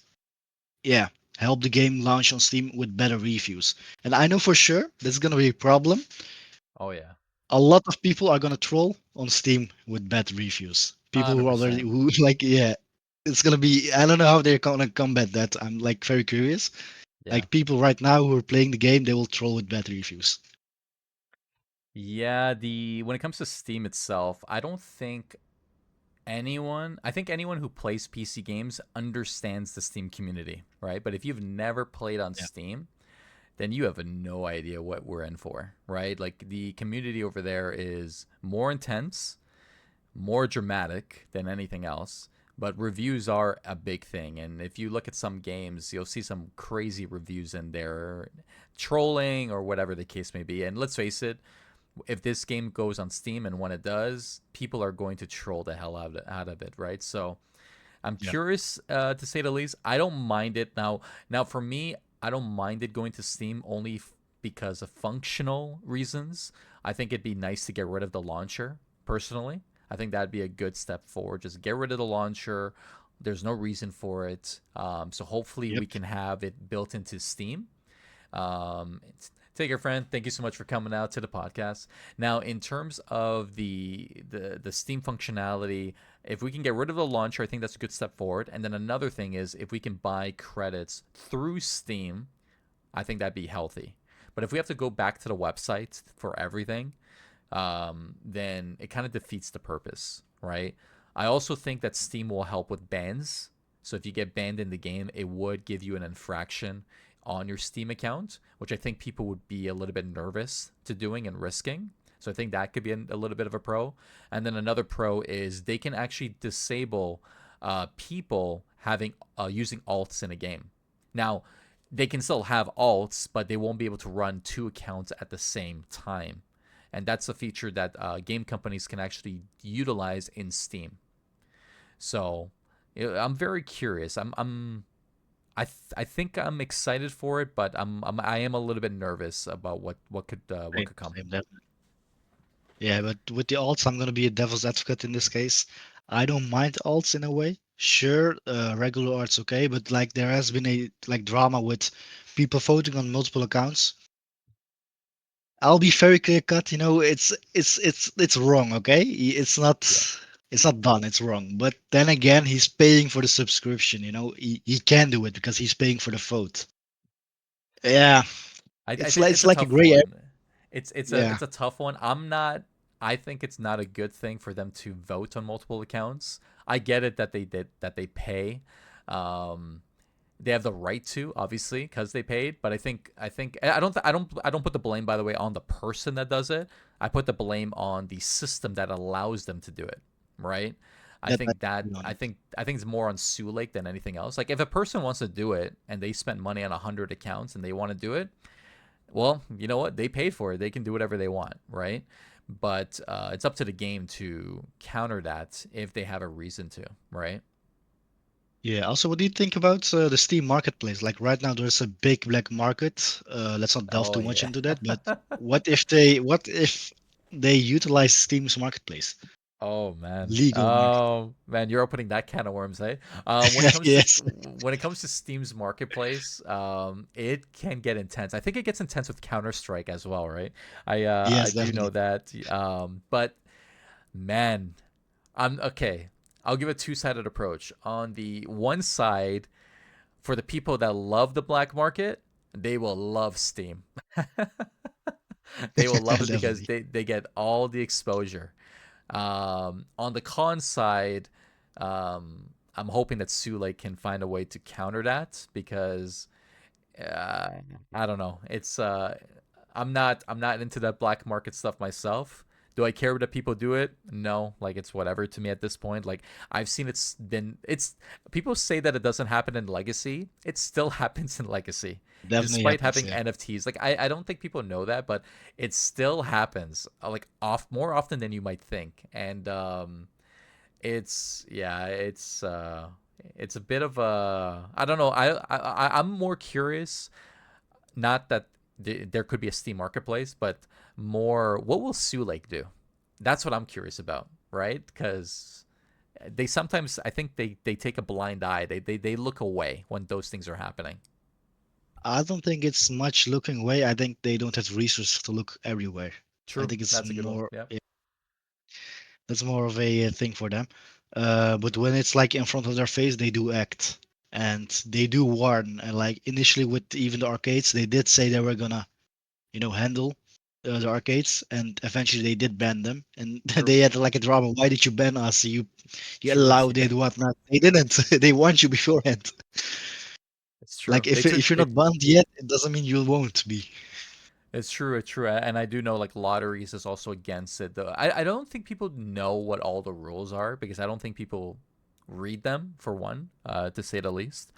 yeah, help the game launch on Steam with better reviews. And I know for sure that's gonna be a problem. Oh yeah, A lot of people are gonna troll on Steam with bad reviews. People hundred who already percent. who like yeah, it's gonna be. I don't know how they're gonna combat that. I'm like very curious. Yeah, Like people right now who are playing the game, they will troll with bad reviews. yeah. The when it comes to Steam itself, I don't think anyone. I think anyone who plays PC games understands the Steam community, right? But if you've never played on Yeah. Steam, then you have no idea what we're in for, right? Like the community over there is more intense, more dramatic than anything else. But reviews are a big thing. And if you look at some games, you'll see some crazy reviews in there, trolling or whatever the case may be. And let's face it, if this game goes on Steam and when it does, people are going to troll the hell out of it, right? So I'm Yeah. curious to say the least. I don't mind it now. Now for me, I don't mind it going to Steam only because of functional reasons. I think it'd be nice to get rid of the launcher personally. I think that'd be a good step forward. Just get rid of the launcher. There's no reason for it. So hopefully Yep. we can have it built into Steam. Take care, friend. Thank you so much for coming out to the podcast. Now, in terms of the Steam functionality, if we can get rid of the launcher, I think that's a good step forward. And then another thing is if we can buy credits through Steam, I think that'd be healthy. But if we have to go back to the website for everything, then it kind of defeats the purpose, right? I also think that Steam will help with bans. So if you get banned in the game, it would give you an infraction on your Steam account, which I think people would be a little bit nervous to doing and risking. So I think that could be a little bit of a pro. And then another pro is they can actually disable people having using alts in a game. Now, they can still have alts, but they won't be able to run two accounts at the same time. And that's a feature that game companies can actually utilize in Steam. So I'm very curious. I think I'm excited for it, but I am a little bit nervous about what Same, could come. same, definitely. Yeah, but with the alts, I'm gonna be a devil's advocate in this case. I don't mind alts in a way. Sure, regular art's okay, but like there has been a like drama with people voting on multiple accounts. I'll be very clear cut. It's wrong. Okay, Yeah. it's not done. It's wrong. But then again, he's paying for the subscription. He can do it because he's paying for the vote. Yeah, I it's think like it's it's a like a tough gray area. one. Yeah, It's a tough one. I'm not. I think it's not a good thing for them to vote on multiple accounts. I get it that they pay. Um, they have the right to obviously because they paid, but I think I don't put the blame, by the way, on the person that does it. I put the blame on the system that allows them to do it, right? I that I think that agree on it. I think it's more on Sue Lake than anything else. Like if a person wants to do it and they spent money on 100 accounts and they want to do it, well, you know what? They paid for it. They can do whatever they want, right? But it's up to the game to counter that if they have a reason to, right? Yeah. Also, what do you think about the Steam Marketplace? Like right now, there's a big black market. Let's not delve Oh too much yeah. into that. But what if they utilize Steam's Marketplace, Oh man. legal market? Man, you're opening that can of worms, eh? Yes. When it comes to Steam's marketplace, it can get intense. I think it gets intense with Counter Strike as well, right? I Yes, do know definitely. that. But man, I'm okay. I'll give a two-sided approach. On the one side, for the people that love the black market, they will love Steam. They will love it because Definitely. they get all the exposure. On the con side, I'm hoping that Sule can find a way to counter that because uh, I don't know. I'm not into that black market stuff myself. Do I care that people do it? No, like it's whatever to me at this point. Like I've seen it's people say that it doesn't happen in Legacy. It still happens in Legacy. Definitely Despite happens, having yeah. NFTs. Like I don't think people know that, but it still happens like off more often than you might think. And it's yeah, it's a bit of a I don't know. I'm more curious not that there could be a Steam marketplace, but more what will Sue Lake do? That's what I'm curious about, right? Because they sometimes I think they take a blind eye. They look away when those things are happening. I don't think it's much looking away. I think they don't have resources to look everywhere. I True, think it's that's a good one. more, Yeah, yeah, that's more of a thing for them. But when it's like in front of their face, they do act and they do warn. And like initially with even the arcades, they did say they were gonna, handle the arcades, and eventually they did ban them. And true, they had like a drama. Why did you ban us? You true. allowed Yeah, it, whatnot. They didn't. They warned you beforehand. it's true. Like if if you're not banned yet, it doesn't mean you won't be. It's true, it's true, and I do know like lotteries is also against it. Though I don't think people know what all the rules are because I don't think people read them for one, to say the least.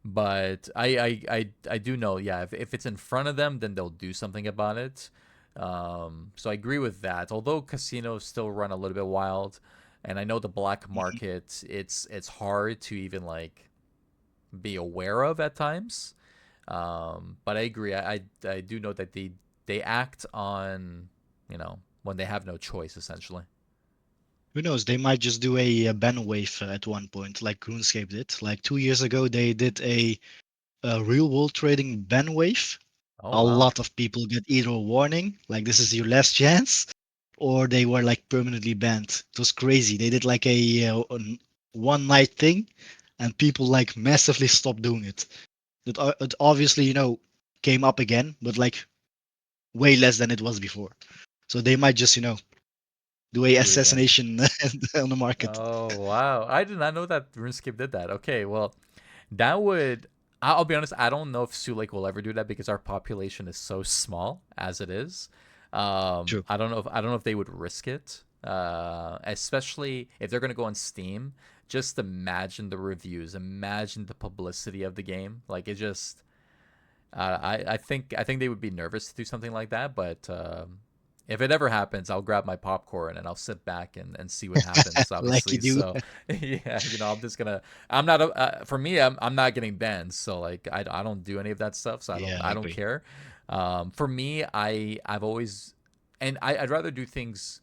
But I do know, yeah, if it's in front of them, then they'll do something about it. So I agree with that. Although casinos still run a little bit wild, and I know the black Mhm. market, it's hard to even like be aware of at times. But I agree. I do know that they act on when they have no choice essentially. Who knows? They might just do a ban wave at one point, like RuneScape did. Like 2 years ago, they did a real world trading ban wave. Oh A wow, lot of people get either a warning, like this is your last chance, or they were like permanently banned. It was crazy. They did like a one night thing, and people like massively stopped doing it. It obviously, came up again, but like way less than it was before. So they might just, do a do it again. assassination on the market. Oh wow, I did not know that RuneScape did that. Okay, well that would. I'll be honest. I don't know if Sioux Lake will ever do that because our population is so small as it is. True. I don't know if they would risk it, especially if they're gonna go on Steam. Just imagine the reviews, imagine the publicity of the game. Like it just, I think they would be nervous to do something like that. But if it ever happens, I'll grab my popcorn and I'll sit back and see what happens. Like you Obviously, do. so yeah, I'm just gonna. I'm not. For me, I'm not getting banned. So like, I don't do any of that stuff. So Yeah, I I don't agree. care. For me, I've always, and I'd rather do things.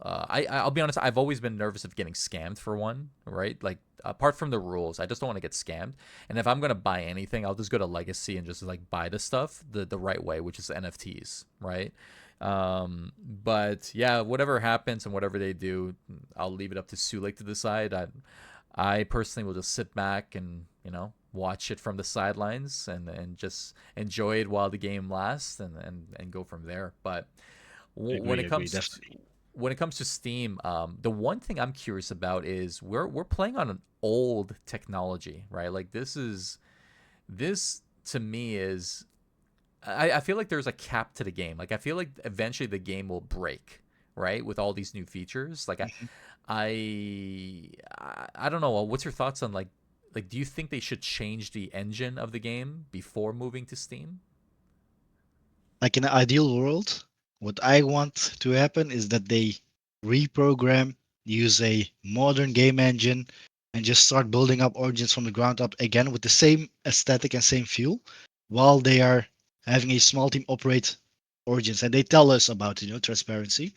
I'll be honest. I've always been nervous of getting scammed for one, right? Like apart from the rules, I just don't want to get scammed. And if I'm gonna buy anything, I'll just go to Legacy and just like buy the stuff the right way, which is NFTs, right? But yeah, whatever happens and whatever they do, I'll leave it up to Sulik to decide. I personally will just sit back and watch it from the sidelines and just enjoy it while the game lasts and go from there. But when Agree, it agree, comes to definitely. Steam, the one thing I'm curious about is we're playing on an old technology, right? Like this to me is I feel like there's a cap to the game. Like I feel like eventually the game will break, right? With all these new features. Like Mhm. I don't know. What's your thoughts on like do you think they should change the engine of the game before moving to Steam? Like in an ideal world, what I want to happen is that they reprogram, use a modern game engine, and just start building up Origins from the ground up again with the same aesthetic and same feel, while they are having a small team operate Origins, and they tell us about transparency.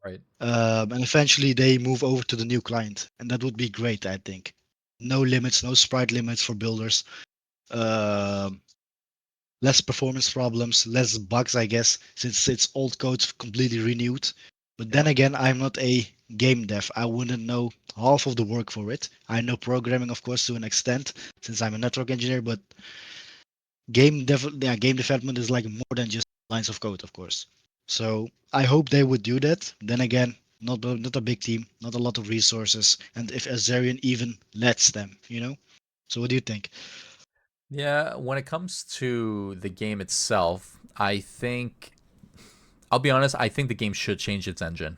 Right. And eventually they move over to the new client, and that would be great. I think no limits, no sprite limits for builders. Um, Less performance problems, less bugs, I guess, since it's old code completely renewed. But then Yep. again, I'm not a game dev. I wouldn't know half of the work for it. I know programming, of course, to an extent, since I'm a network engineer, but game development is like more than just lines of code, of course. So I hope they would do that. Then again, not a big team, not a lot of resources, and if Azarian even lets them, you know. So what do you think? Yeah, when it comes to the game itself, I think I'll be honest, I think the game should change its engine.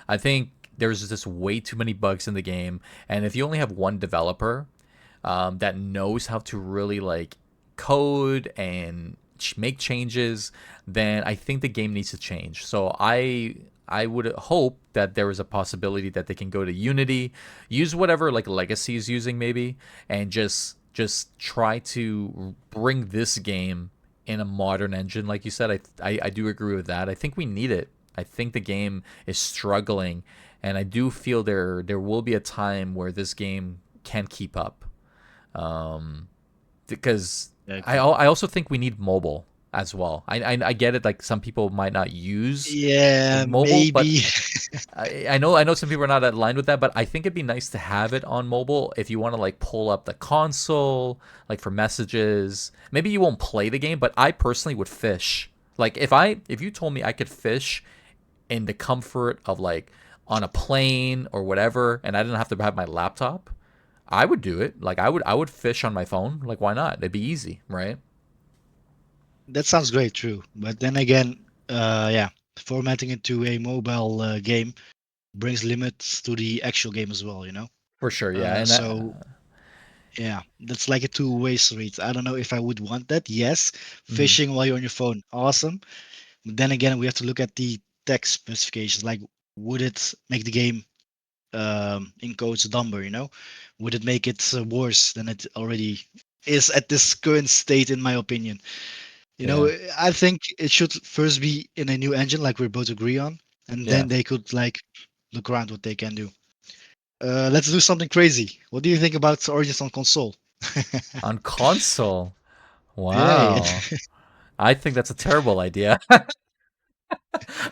I think there's just way too many bugs in the game, and if you only have one developer that knows how to really like code and make changes, then I think the game needs to change. So I would hope that there is a possibility that they can go to Unity, use whatever like Legacy is using maybe, and just try to bring this game in a modern engine. Like you said, I do agree with that. I think we need it. I think the game is struggling, and I do feel there will be a time where this game can keep up. Because I I agree. I also think we need mobile as well. I get it. Like some people might not use Yeah, mobile, but maybe. I know some people are not aligned with that, but I think it'd be nice to have it on mobile if you want to like pull up the console, like for messages. Maybe you won't play the game, but I personally would fish. Like if you told me I could fish in the comfort of like on a plane or whatever, and I didn't have to have my laptop, I would do it. Like I would fish on my phone. Like why not? It'd be easy, right? That sounds great, true. But then again, yeah, formatting it to a mobile game brings limits to the actual game as well, you know? For sure, yeah. And So yeah, that's like a two-way street. I don't know if I would want that. Yes, mhm, fishing while you're on your phone, awesome. But then again, we have to look at the text specifications. Like, would it make the game in codes dumber? You know, would it make it worse than it already is at this current state? In my opinion, you know, yeah, I think it should first be in a new engine, like we're both agree on, and yeah. then they could like look around what they can do. Let's do something crazy. What do you think about Origins on console? On console, Yay. wow. I think that's a terrible idea.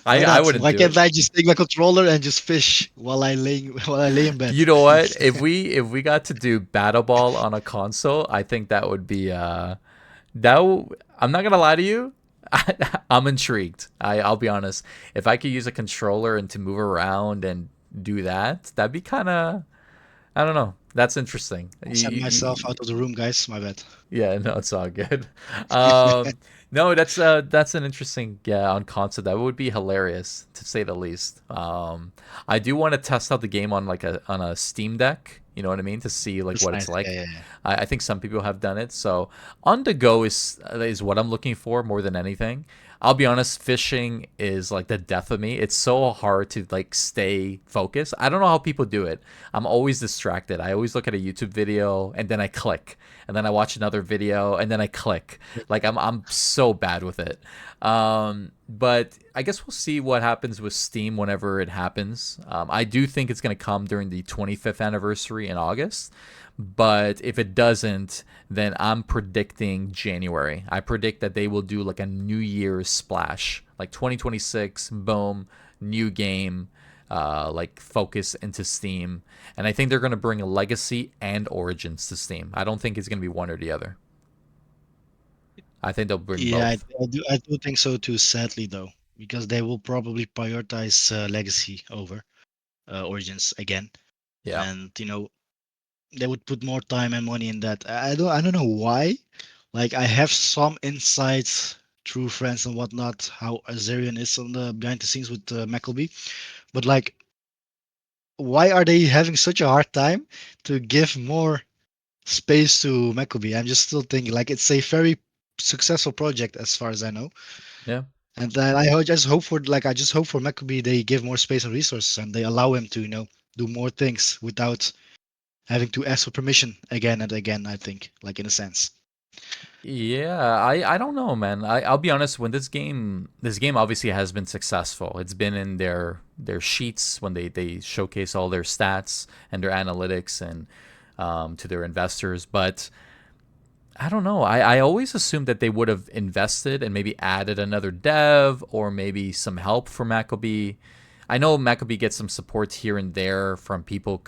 Why I not? wouldn't Why do it. can't I just take my controller and just fish while I lay while I lay in bed? You know what? If we got to do battle ball on a console, I think that would be I'm not gonna lie to you. I'm intrigued. I'll be honest. If I could use a controller and to move around and do that, that'd be kind of I don't know. That's interesting. I sent myself out of the room, guys. My bad. Yeah, no, it's all good. No, that's an interesting yeah on console. That would be hilarious to say the least. I do want to test out the game on like a Steam Deck. You know what I mean? To see like That's what it's nice. Yeah, like. yeah, yeah. I think some people have done it. So on the go is what I'm looking for more than anything. I'll be honest, fishing is like the death of me. It's so hard to like stay focused. I don't know how people do it. I'm always distracted. I always look at a YouTube video and then I click, and then I watch another video and then I click. Like I'm so bad with it. But I guess we'll see what happens with Steam whenever it happens. I do think it's going to come during the 25th anniversary in August. But if it doesn't, then I'm predicting January. I predict that they will do like a New Year's splash, like 2026, boom, new game, like focus into Steam. And I think they're going to bring a Legacy and Origins to Steam. I don't think it's going to be one or the other. I think they'll bring Yeah, both. I do think so too. Sadly, though, because they will probably prioritize Legacy over Origins again, Yeah. and you know they would put more time and money in that. I don't know why. Like I have some insights through friends and whatnot how Azarian is on the behind the scenes with Maccleby, but like why are they having such a hard time to give more space to Maccleby? I'm just still thinking like it's a very successful project as far as I know, Yeah. and then just hope for I just hope for Maccleby they give more space and resources and they allow him to do more things without having to ask for permission again and again. I think like in a sense. Yeah, I don't know, man. I'll be honest. When this game obviously has been successful. It's been in their sheets when they showcase all their stats and their analytics and to their investors. But I don't know. I always assumed that they would have invested and maybe added another dev or maybe some help for Maccabee. I know Maccabee gets some support here and there from people,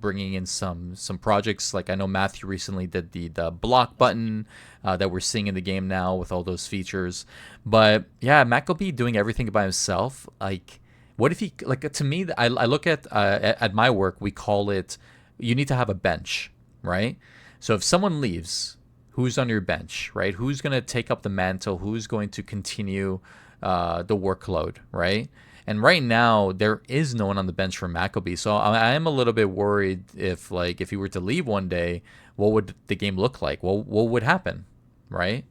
bringing in some projects. Like I know Matthew recently did the block button that we're seeing in the game now with all those features. But yeah, Maccabee doing everything by himself. Like, what if he like to me? I look at my work. We call it you need to have a bench, right? So if someone leaves, who's on your bench, right? Who's going to take up the mantle? Who's going to continue the workload, right? And right now, there is no one on the bench for Maccabee, so I am a little bit worried if he were to leave one day, what would the game look like? What would happen, right?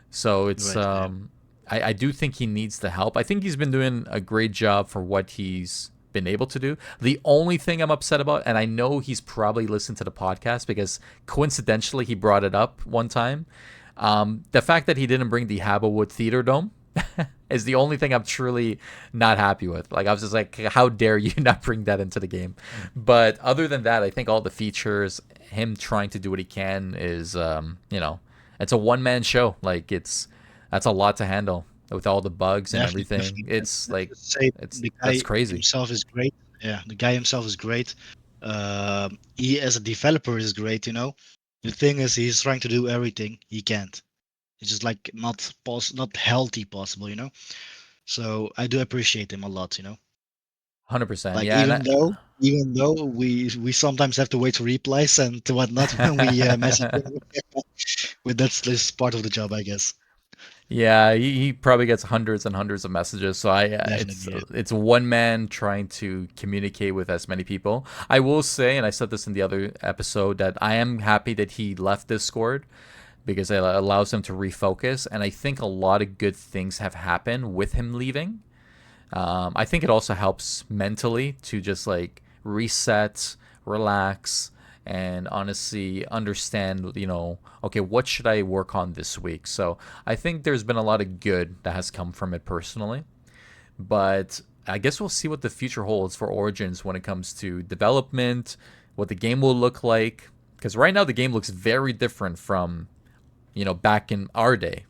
So it's Right. Yeah. I do think he needs the help. I think he's been doing a great job for what he's been able to do. The only thing I'm upset about, and I know he's probably listened to the podcast because coincidentally he brought it up one time, the fact that he didn't bring the Habbo Theater Dome is the only thing I'm truly not happy with. Like I was just like, how dare you not bring that into the game? But other than that, I think all the features, him trying to do what he can is, it's a one man show. Like that's a lot to handle with all the bugs and Definitely, everything. definitely. It's Let's like just say it's the that's guy crazy. himself is great. Yeah, the guy himself is great. He as a developer is great. The thing is, he's trying to do everything he can't. It's just like not healthy possible. So I do appreciate him a lot. 100%. Like Yeah, and even though we sometimes have to wait for replies and whatnot when we message him, but that's just part of the job, I guess. yeah, he probably gets hundreds and hundreds of messages. So it's Definitely, yeah. it's one man trying to communicate with as many people. I will say, and I said this in the other episode, that I am happy that he left Discord because it allows him to refocus. And I think a lot of good things have happened with him leaving. I think it also helps mentally to just like reset, relax, and honestly understand, okay, what should I work on this week? So I think there's been a lot of good that has come from it personally. But I guess we'll see what the future holds for Origins when it comes to development, what the game will look like. Because right now the game looks very different from, back in our day,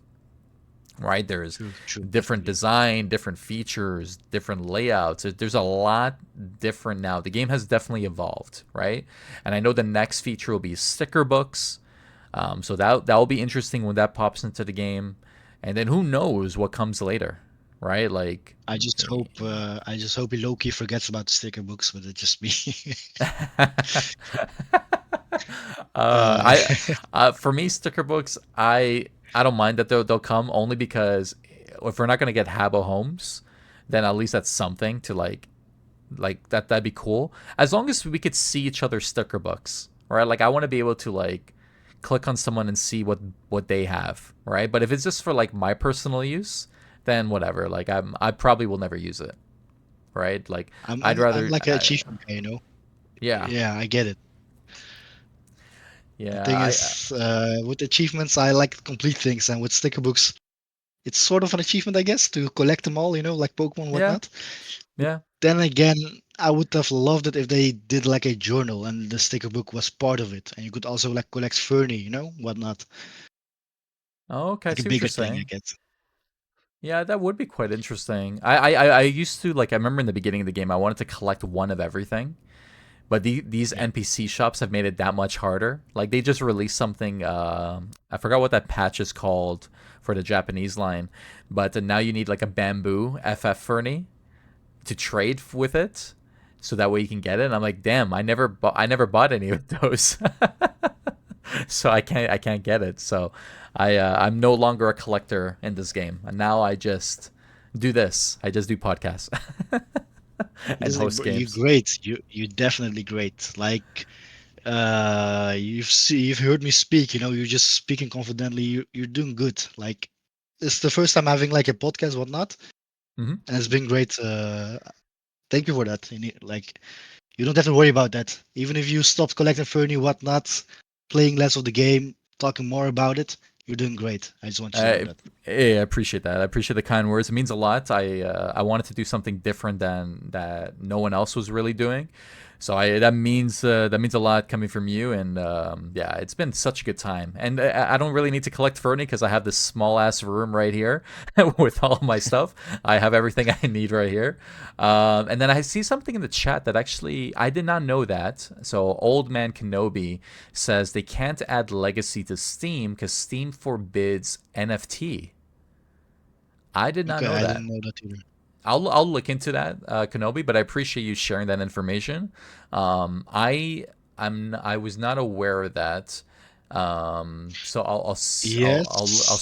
right? There's True, true, different definitely. design, different features, different layouts. There's a lot different now. The game has definitely evolved, right? And I know the next feature will be sticker books. So that will be interesting when that pops into the game. And then who knows what comes later, right? Like, I just hope he low-key forgets about the sticker books, but it's just me. uh, I for me sticker books, I don't mind that they'll come only because if we're not gonna get Habbo homes, then at least that's something to like that'd be cool. As long as we could see each other's sticker books, right? Like I want to be able to like click on someone and see what they have, right? But if it's just for like my personal use, then whatever. Like I probably will never use it, right? Like I'm I'd I'm I'm rather like an achievement guy. yeah. Yeah, I get it. The Yeah, thing I is, with achievements, I like to complete things, and with sticker books, it's sort of an achievement, I guess, to collect them all, like Pokemon and yeah, whatnot. But yeah. then again, I would have loved it if they did like a journal and the sticker book was part of it, and you could also like collect Fernie, whatnot, Oh, okay, I like a see what you're bigger thing, I saying. guess. Yeah, that would be quite interesting. I used to like I remember in the beginning of the game I wanted to collect one of everything, but these Yeah, NPC shops have made it that much harder. Like they just released something. I forgot what that patch is called for the Japanese line, but now you need like a bamboo FF Fernie to trade with it, so that way you can get it. And I'm like, damn, I never bought any of those, so I can't get it. So I'm no longer a collector in this game, and now I just do this. I just do podcasts and listen, host bro, you're games. great. You're definitely great. Like, you've heard me speak. You're just speaking confidently. You're doing good. Like, it's the first time having like a podcast, whatnot, Hmm. and it's been great. Thank you for that. Like, you don't have to worry about that. Even if you stopped collecting Fernie, whatnot, playing less of the game, talking more about it, you're doing great. I just want you to know I, that. I appreciate that. I appreciate the kind words. It means a lot. I wanted to do something different than that no one else was really doing. So that means a lot coming from you, and yeah, it's been such a good time. And I don't really need to collect Fernie because I have this small ass room right here with all my stuff. I have everything I need right here. And then I see something in the chat that actually I did not know that. So Old Man Kenobi says they can't add Legacy to Steam because Steam forbids NFT. I did not Okay, know I that. didn't know that either. I'll look into that, Kenobi. But I appreciate you sharing that information. I was not aware of that. So I'll Yes.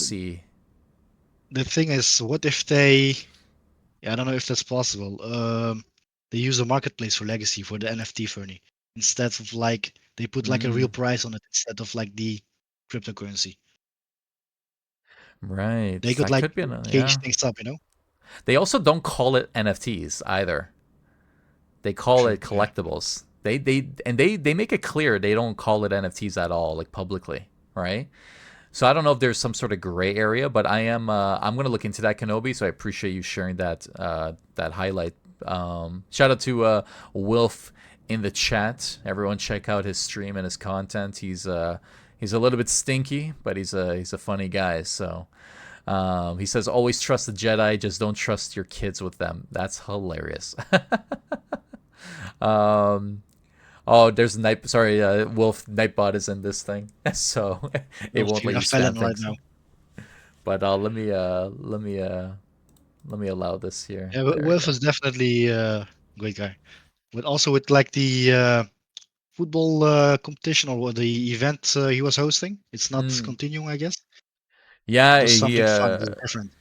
see. The thing is, what if they? Yeah, I don't know if that's possible. They use a marketplace for Legacy for the NFT Fernie instead of like they put like a real Mm, price on it instead of like the cryptocurrency. right, They could that like could be an change yeah. things up, you know? They also don't call it NFTs either. They call True. it Yeah. collectibles. They make it clear they don't call it NFTs at all, like publicly, right? So I don't know if there's some sort of gray area, but I'm gonna look into that, Kenobi. So I appreciate you sharing that highlight. Shout out to Wilf in the chat. Everyone check out his stream and his content. He's a little bit stinky, but he's a funny guy. So he says always trust the Jedi, just don't trust your kids with them. That's hilarious. um, Oh, there's Night. Sorry, Wolf Nightbot is in this thing, so it Well, won't let you're a you spam felon right things. now. But let me allow this here. Yeah, but There we Wilf go. is definitely a great guy. But also with like the football competition or the event he was hosting, it's not Mm. continuing, I guess. It Yeah, was something fun, different.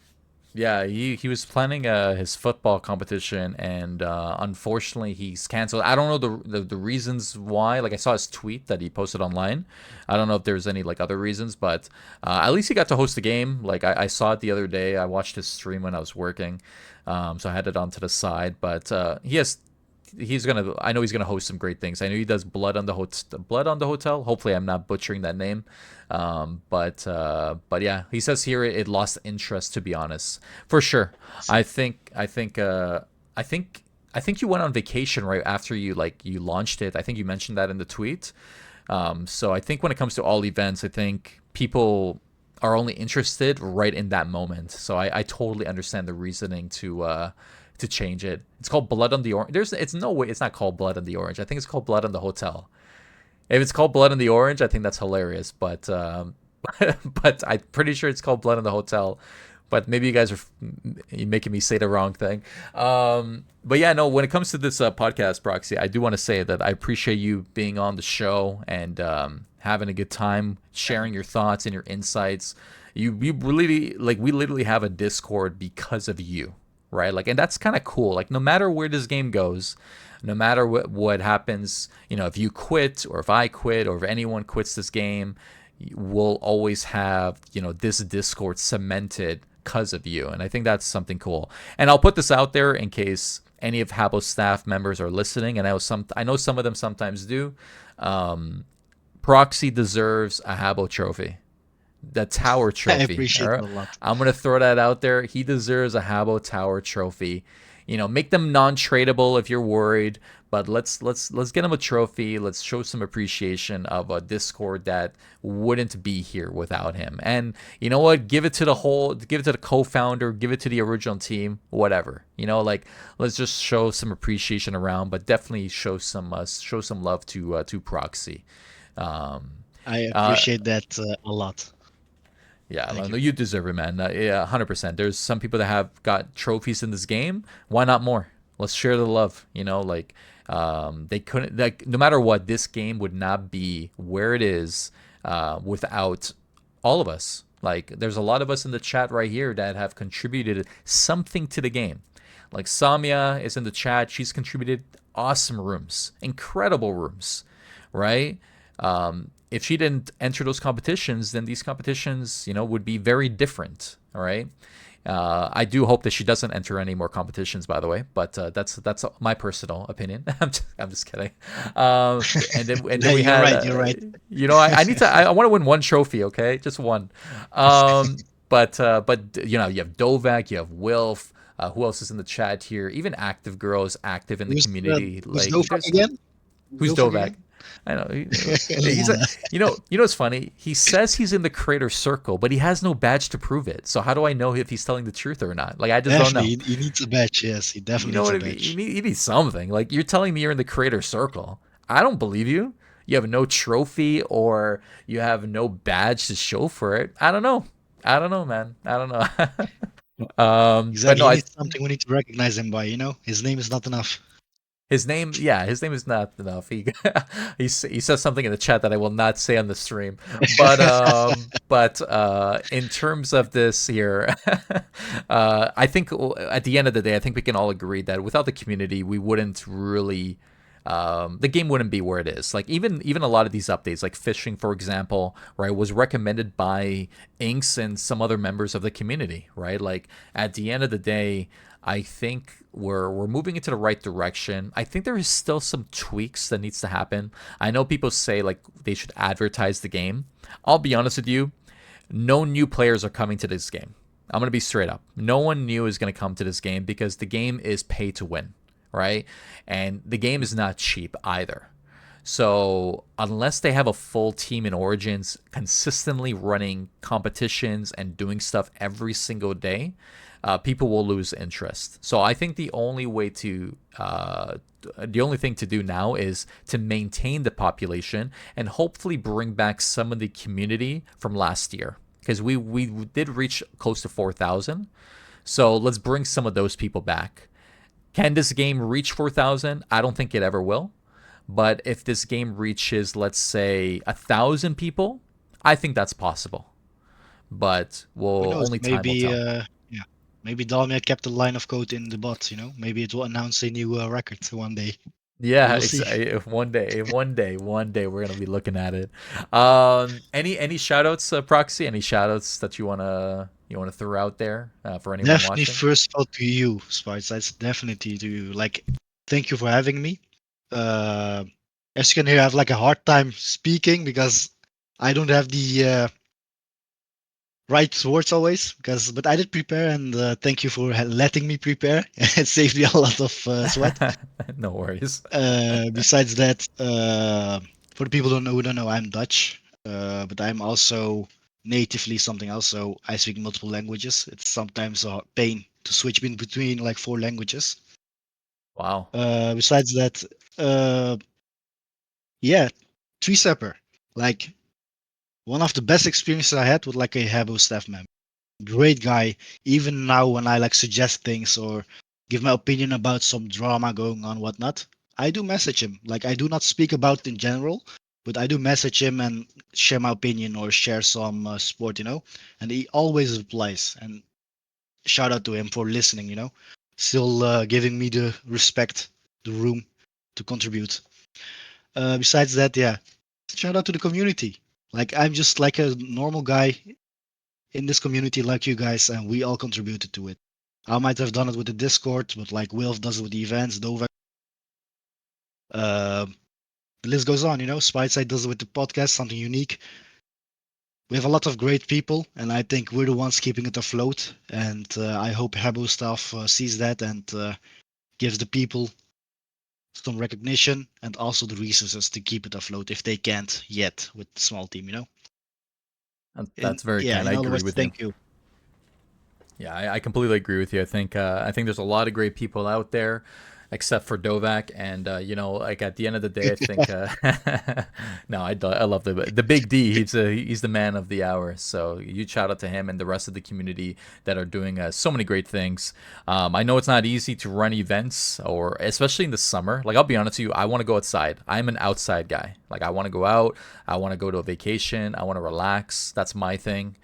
he was planning his football competition, and unfortunately he's canceled. I don't know the reasons why. Like I saw his tweet that he posted online. I don't know if there's any like other reasons, but at least he got to host the game. Like I saw it the other day. I watched his stream when I was working, so I had it on to the side. But he's gonna. I know he's gonna host some great things. I know he does Blood on the Hotel. Hopefully, I'm not butchering that name. But yeah, he says here it lost interest. To be honest, for sure. I think I think I think I think you went on vacation right after you launched it. I think you mentioned that in the tweet. So I think when it comes to all events, I think people are only interested right in that moment. So I totally understand the reasoning to change it. It's called Blood on the Orange. It's no way it's not called Blood on the Orange. I think it's called Blood on the Hotel. If it's called Blood on the Orange, I think that's hilarious. But I'm pretty sure it's called Blood on the Hotel. But maybe you guys are making me say the wrong thing. But yeah, no. When it comes to this podcast, Proxy, I do want to say that I appreciate you being on the show and having a good time, sharing your thoughts and your insights. You really like we literally have a Discord because of you, right? Like, and that's kind of cool. Like, no matter where this game goes, no matter what happens, if you quit or if I quit or if anyone quits this game, we'll always have this Discord cemented because of you, and I think that's something cool. And I'll put this out there in case any of Habbo's staff members are listening, and I know some of them sometimes do. Proxy deserves a Habbo trophy, the Tower I Trophy. All appreciate right, it a lot. I'm gonna throw that out there. He deserves a Habbo Tower Trophy. Make them non-tradable if you're worried, but let's get him a trophy. Let's show some appreciation of a Discord that wouldn't be here without him. And you know what? Give it to the co-founder, give it to the original team, whatever. Like let's just show some appreciation around, but definitely show some love to Proxy. Um, I uh, appreciate that a lot. Yeah, Thank no, you. you deserve it, man. Yeah, 100%. There's some people that have got trophies in this game. Why not more? Let's share the love. Like they couldn't like no matter what, this game would not be where it is without all of us. Like there's a lot of us in the chat right here that have contributed something to the game. Like Samia is in the chat. She's contributed awesome rooms, incredible rooms, right? If she didn't enter those competitions, then these competitions, would be very different. All right. I do hope that she doesn't enter any more competitions, by the way. But that's my personal opinion. I'm just kidding. And then we You're had, right. You're right. I need to. I want to win one trophy. Okay, just one. But you have Dovak, you have Wilf. Who else is in the chat here? Even active girls active in the Who's community. who's Like no fuck there's again? Who's Wolf Dovak? again? I know he's a you know what's funny? He says he's in the creator circle, but he has no badge to prove it. So how do I know if he's telling the truth or not? Like I just don't Definitely, know. he needs a badge. Yes, he You definitely know needs what a I mean? badge. You need something. Like you're telling me you're in the creator circle. I don't believe you. You have no trophy or you have no badge to show for it. I don't know. I don't know, man. I don't know. But Exactly, no, he I needs something we need to recognize him by. His name is not enough. his name, yeah, his name is not enough. He says something in the chat that I will not say on the stream. But in terms of this here, I think at the end of the day, I think we can all agree that without the community, we wouldn't really. The game wouldn't be where it is. Like even a lot of these updates, like fishing, for example, right, was recommended by Inks and some other members of the community, right? Like at the end of the day, I think we're moving into the right direction. I think there is still some tweaks that needs to happen. I know people say like they should advertise the game. I'll be honest with you, no new players are coming to this game. I'm going to be straight up. No one new is going to come to this game because the game is pay to win, right? And the game is not cheap either. So unless they have a full team in Origins consistently running competitions and doing stuff every single day, people will lose interest. So I think the only thing to do now is to maintain the population and hopefully bring back some of the community from last year because we did reach close to 4,000. So let's bring some of those people back. Can this game reach 4,000? I don't think it ever will. But if this game reaches, let's say, 1,000 people, I think that's possible. But Who will knows? only time will Maybe, tell. yeah, maybe Dalmia kept the line of code in the bot. Maybe it will announce a new record one day. We Yeah, will see. if one day we're gonna be looking at it. Any shout outs, Proxy? Any shout outs that you wanna throw out there for anyone Definitely, watching? first of all to you, Spidercides. Definitely to you. Like, thank you for having me. Uh, as you can hear, I have like a hard time speaking because I don't have the right words always. But I did prepare, and thank you for letting me prepare. It saved me a lot of sweat. No worries. Besides that, for the people who don't know, I'm Dutch, but I'm also natively something else. So I speak multiple languages. It's sometimes a pain to switch between like four languages. Wow. Besides that, uh, yeah, tree sapper, like one of the best experiences I had with like a Habbo staff member. Great guy. Even now, when I like suggest things or give my opinion about some drama going on, whatnot, I do message him. Like I do not speak about it in general, but I do message him and share my opinion or share some support. And he always replies. And shout out to him for listening. Still giving me the respect, the room to contribute. Besides that, yeah, shout out to the community. Like I'm just like a normal guy in this community like you guys, and we all contributed to it. I might have done it with the Discord, but like Wilf does it with the events, Dova. Uh, the list goes on. Spiteside does it with the podcast, something unique. We have a lot of great people, and I think we're the ones keeping it afloat. And I hope Habbo staff sees that and gives the people some recognition and also the resources to keep it afloat if they can't yet with the small team. And That's very yeah, kind. I in other agree words, with you. thank you. Yeah, I completely agree with you. I think there's a lot of great people out there, except for Dovak, and like at the end of the day, I think no, I love the big D. He's the man of the hour. So you shout out to him and the rest of the community that are doing so many great things. I know it's not easy to run events, or especially in the summer. Like I'll be honest with you, I want to go outside. I'm an outside guy. Like I want to go out. I want to go to a vacation. I want to relax. That's my thing.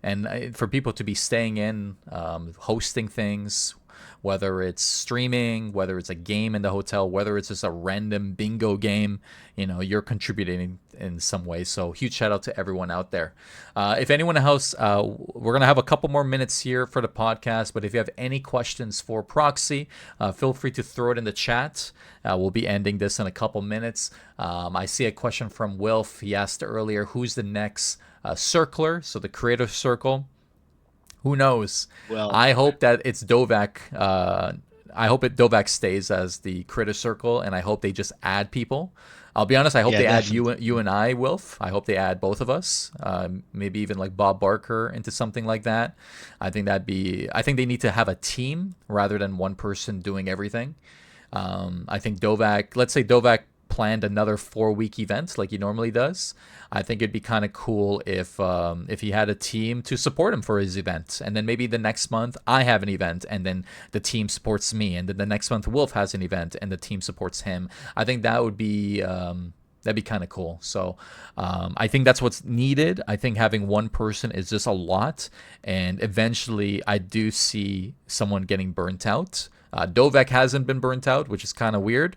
And for people to be staying in, hosting things, whether it's streaming, whether it's a game in the hotel, whether it's just a random bingo game, you're contributing in some way. So huge shout out to everyone out there. If anyone else, we're going to have a couple more minutes here for the podcast, but if you have any questions for Proxy, feel free to throw it in the chat. We'll be ending this in a couple minutes. I see a question from Wilf. He asked earlier, who's the next circler? So the creator circle. Who knows? Well, I hope that it's Dovak Dovak stays as the critter circle, and I hope they just add people. I'll be honest. I hope Yeah, they add you definitely. and I, Wilf. I hope they add both of us. Maybe even like Bob Barker into something like that. I think that'd be. I think they need to have a team rather than one person doing everything. I think Dovak, let's say Dovak planned another 4 week event like he normally does. I think it'd be kind of cool if he had a team to support him for his event, and then maybe the next month I have an event, and then the team supports me, and then the next month Wolf has an event, and the team supports him. I think that would be that'd be kind of cool. So I think that's what's needed. I think having one person is just a lot, and eventually I do see someone getting burnt out. Dovek hasn't been burnt out, which is kind of weird,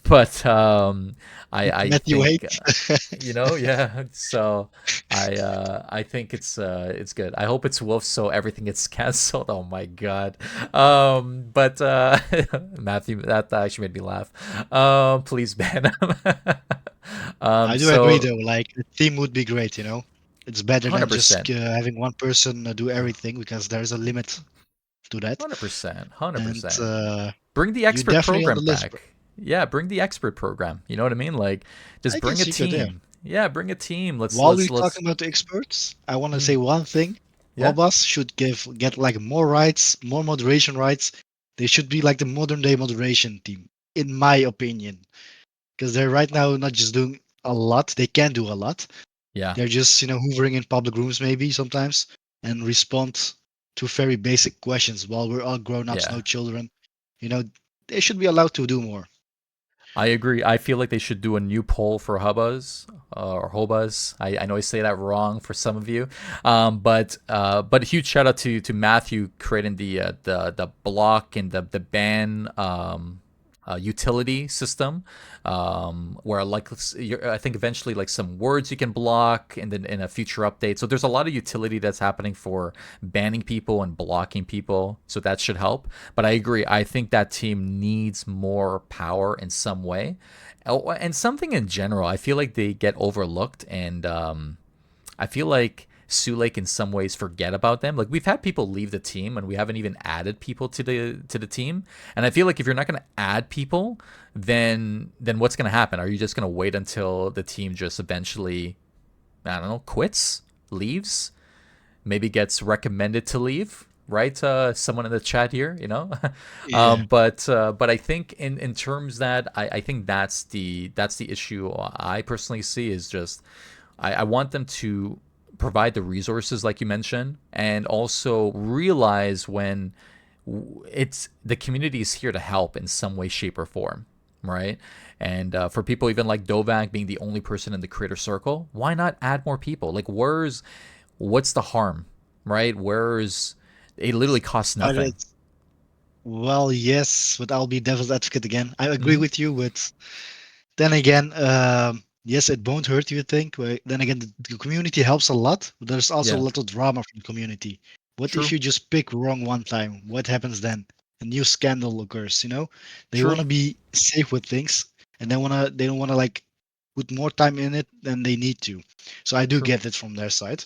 but I Matthew think hates. yeah. So I think it's good. I hope it's Wolf, so everything gets canceled. Oh my god. But Matthew, that actually made me laugh. Please ban him. I do agree So though. Like a team would be great. It's better than just 100%, having one person do everything because there's a limit to that. 100%, And 100%. Bring the you're expert definitely on the program list, bro. back. Yeah, bring the expert program. You know what I mean? Like, just I bring a guess you could, yeah. team. Yeah, bring a team. While we're talking about the experts, I want to Mm, say one thing. yeah, Hobas should get like more rights, more moderation rights. They should be like the modern day moderation team, in my opinion. Because they're right now not just doing a lot, they can do a lot. yeah, They're just, hovering in public rooms maybe sometimes and respond to very basic questions while we're all grown ups, yeah. no children. You know, they should be allowed to do more. I agree. I feel like they should do a new poll for Hubbas or Hobas. I know I say that wrong for some of you, but a huge shout out to Matthew creating the block and the ban utility system, where like I think eventually like some words you can block, and then in a future update. So there's a lot of utility that's happening for banning people and blocking people. So that should help. But I agree. I think that team needs more power in some way. Oh, and something in general. I feel like they get overlooked, and I feel like Sulek in some ways forget about them. Like we've had people leave the team and we haven't even added people to the team. And I feel like if you're not going to add people, then what's going to happen? Are you just going to wait until the team just eventually, I don't know, quits, leaves, maybe gets recommended to leave? Right, someone in the chat here, Yeah. but I think in terms that I think that's the issue I personally see is just I want them to provide the resources like you mentioned, and also realize when it's the community is here to help in some way, shape, or form, right? And for people even like Dovak being the only person in the creator circle, why not add more people? Like, what's the harm, right? Where's it literally costs But nothing. it's, well, yes, but I'll be devil's advocate again. I agree Mm-hmm. with you, but then again, yes, it won't hurt you, I think. But then again, the community helps a lot, but there's also a Yeah, lot of drama from the community. What if true, you just pick wrong one time? What happens then? A new scandal occurs. They want true, to be safe with things, and they don't want to like put more time in it than they need to. So I do true. get it from their side.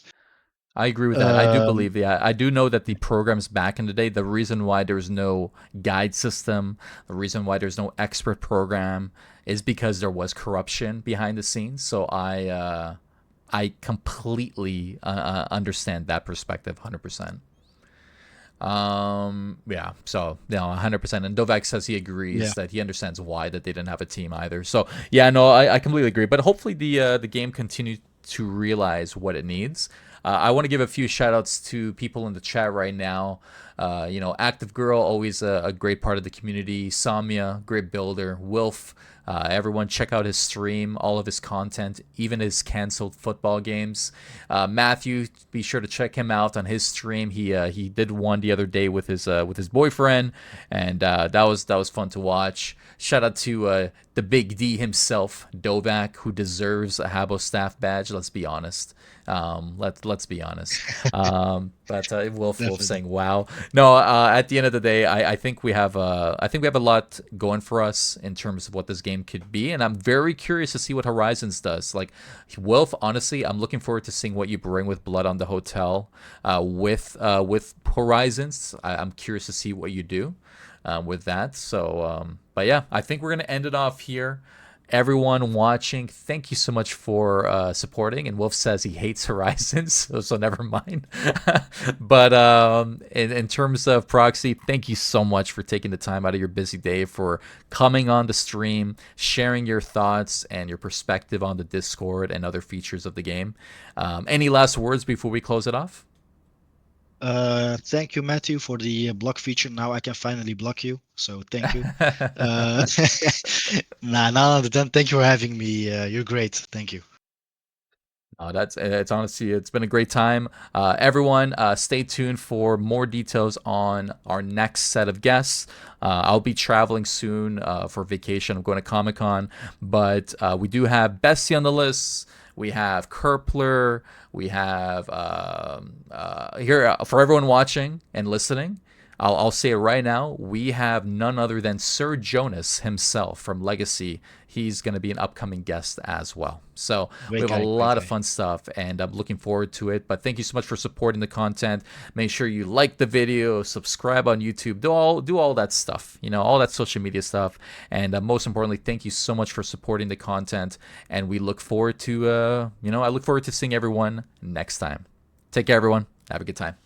I agree with that. I do Um, believe, yeah, I do know that the programs back in the day, the reason why there's no guide system, the reason why there's no expert program is because there was corruption behind the scenes. So I completely understand that perspective, 100%. Yeah, so 100%. And Dovak says he yeah, agrees that he understands why that they didn't have a team either. So yeah, no, I completely agree. But hopefully the game continues to realize what it needs. I want to give a few shout outs to people in the chat right now. Active Girl, always a great part of the community. Samya, great builder. Wilf, everyone check out his stream, all of his content, even his canceled football games. Matthew, be sure to check him out on his stream. He did one the other day with his boyfriend, and that was fun to watch. Shout out to the Big D himself, Dovak, who deserves a Habbo staff badge. Let's be honest. Let's be honest. But Wolf definitely. saying wow. No, at the end of the day, I think we have a lot going for us in terms of what this game could be, and I'm very curious to see what Horizons does. Like Wolf, honestly, I'm looking forward to seeing what you bring with Blood on the Hotel, with Horizons. I'm curious to see what you do with that. So, but yeah, I think we're gonna end it off here. Everyone watching, thank you so much for supporting. And Wolf says he hates Horizons, so never mind. But in terms of Proxy, thank you so much for taking the time out of your busy day for coming on the stream, sharing your thoughts and your perspective on the Discord and other features of the game. Any last words before we close it off? Thank you, Matthew, for the block feature. Now I can finally block you. So thank you. Uh, nah, 9 out of 10. Thank you for having me. You're great. Thank you. That's it's honestly it's been a great time. Everyone, stay tuned for more details on our next set of guests. I'll be traveling soon for vacation. I'm going to Comic Con, but we do have Bessie on the list. We have Kerpler. We have here for everyone watching and listening. I'll say it right now. We have none other than Sir Jonas himself from Legacy. He's going to be an upcoming guest as well. So we Great have a guy. Great lot of guy. fun stuff, and I'm looking forward to it. But thank you so much for supporting the content. Make sure you like the video, subscribe on YouTube, do all that stuff. You know, all that social media stuff. And most importantly, thank you so much for supporting the content. And we look forward to I look forward to seeing everyone next time. Take care, everyone. Have a good time.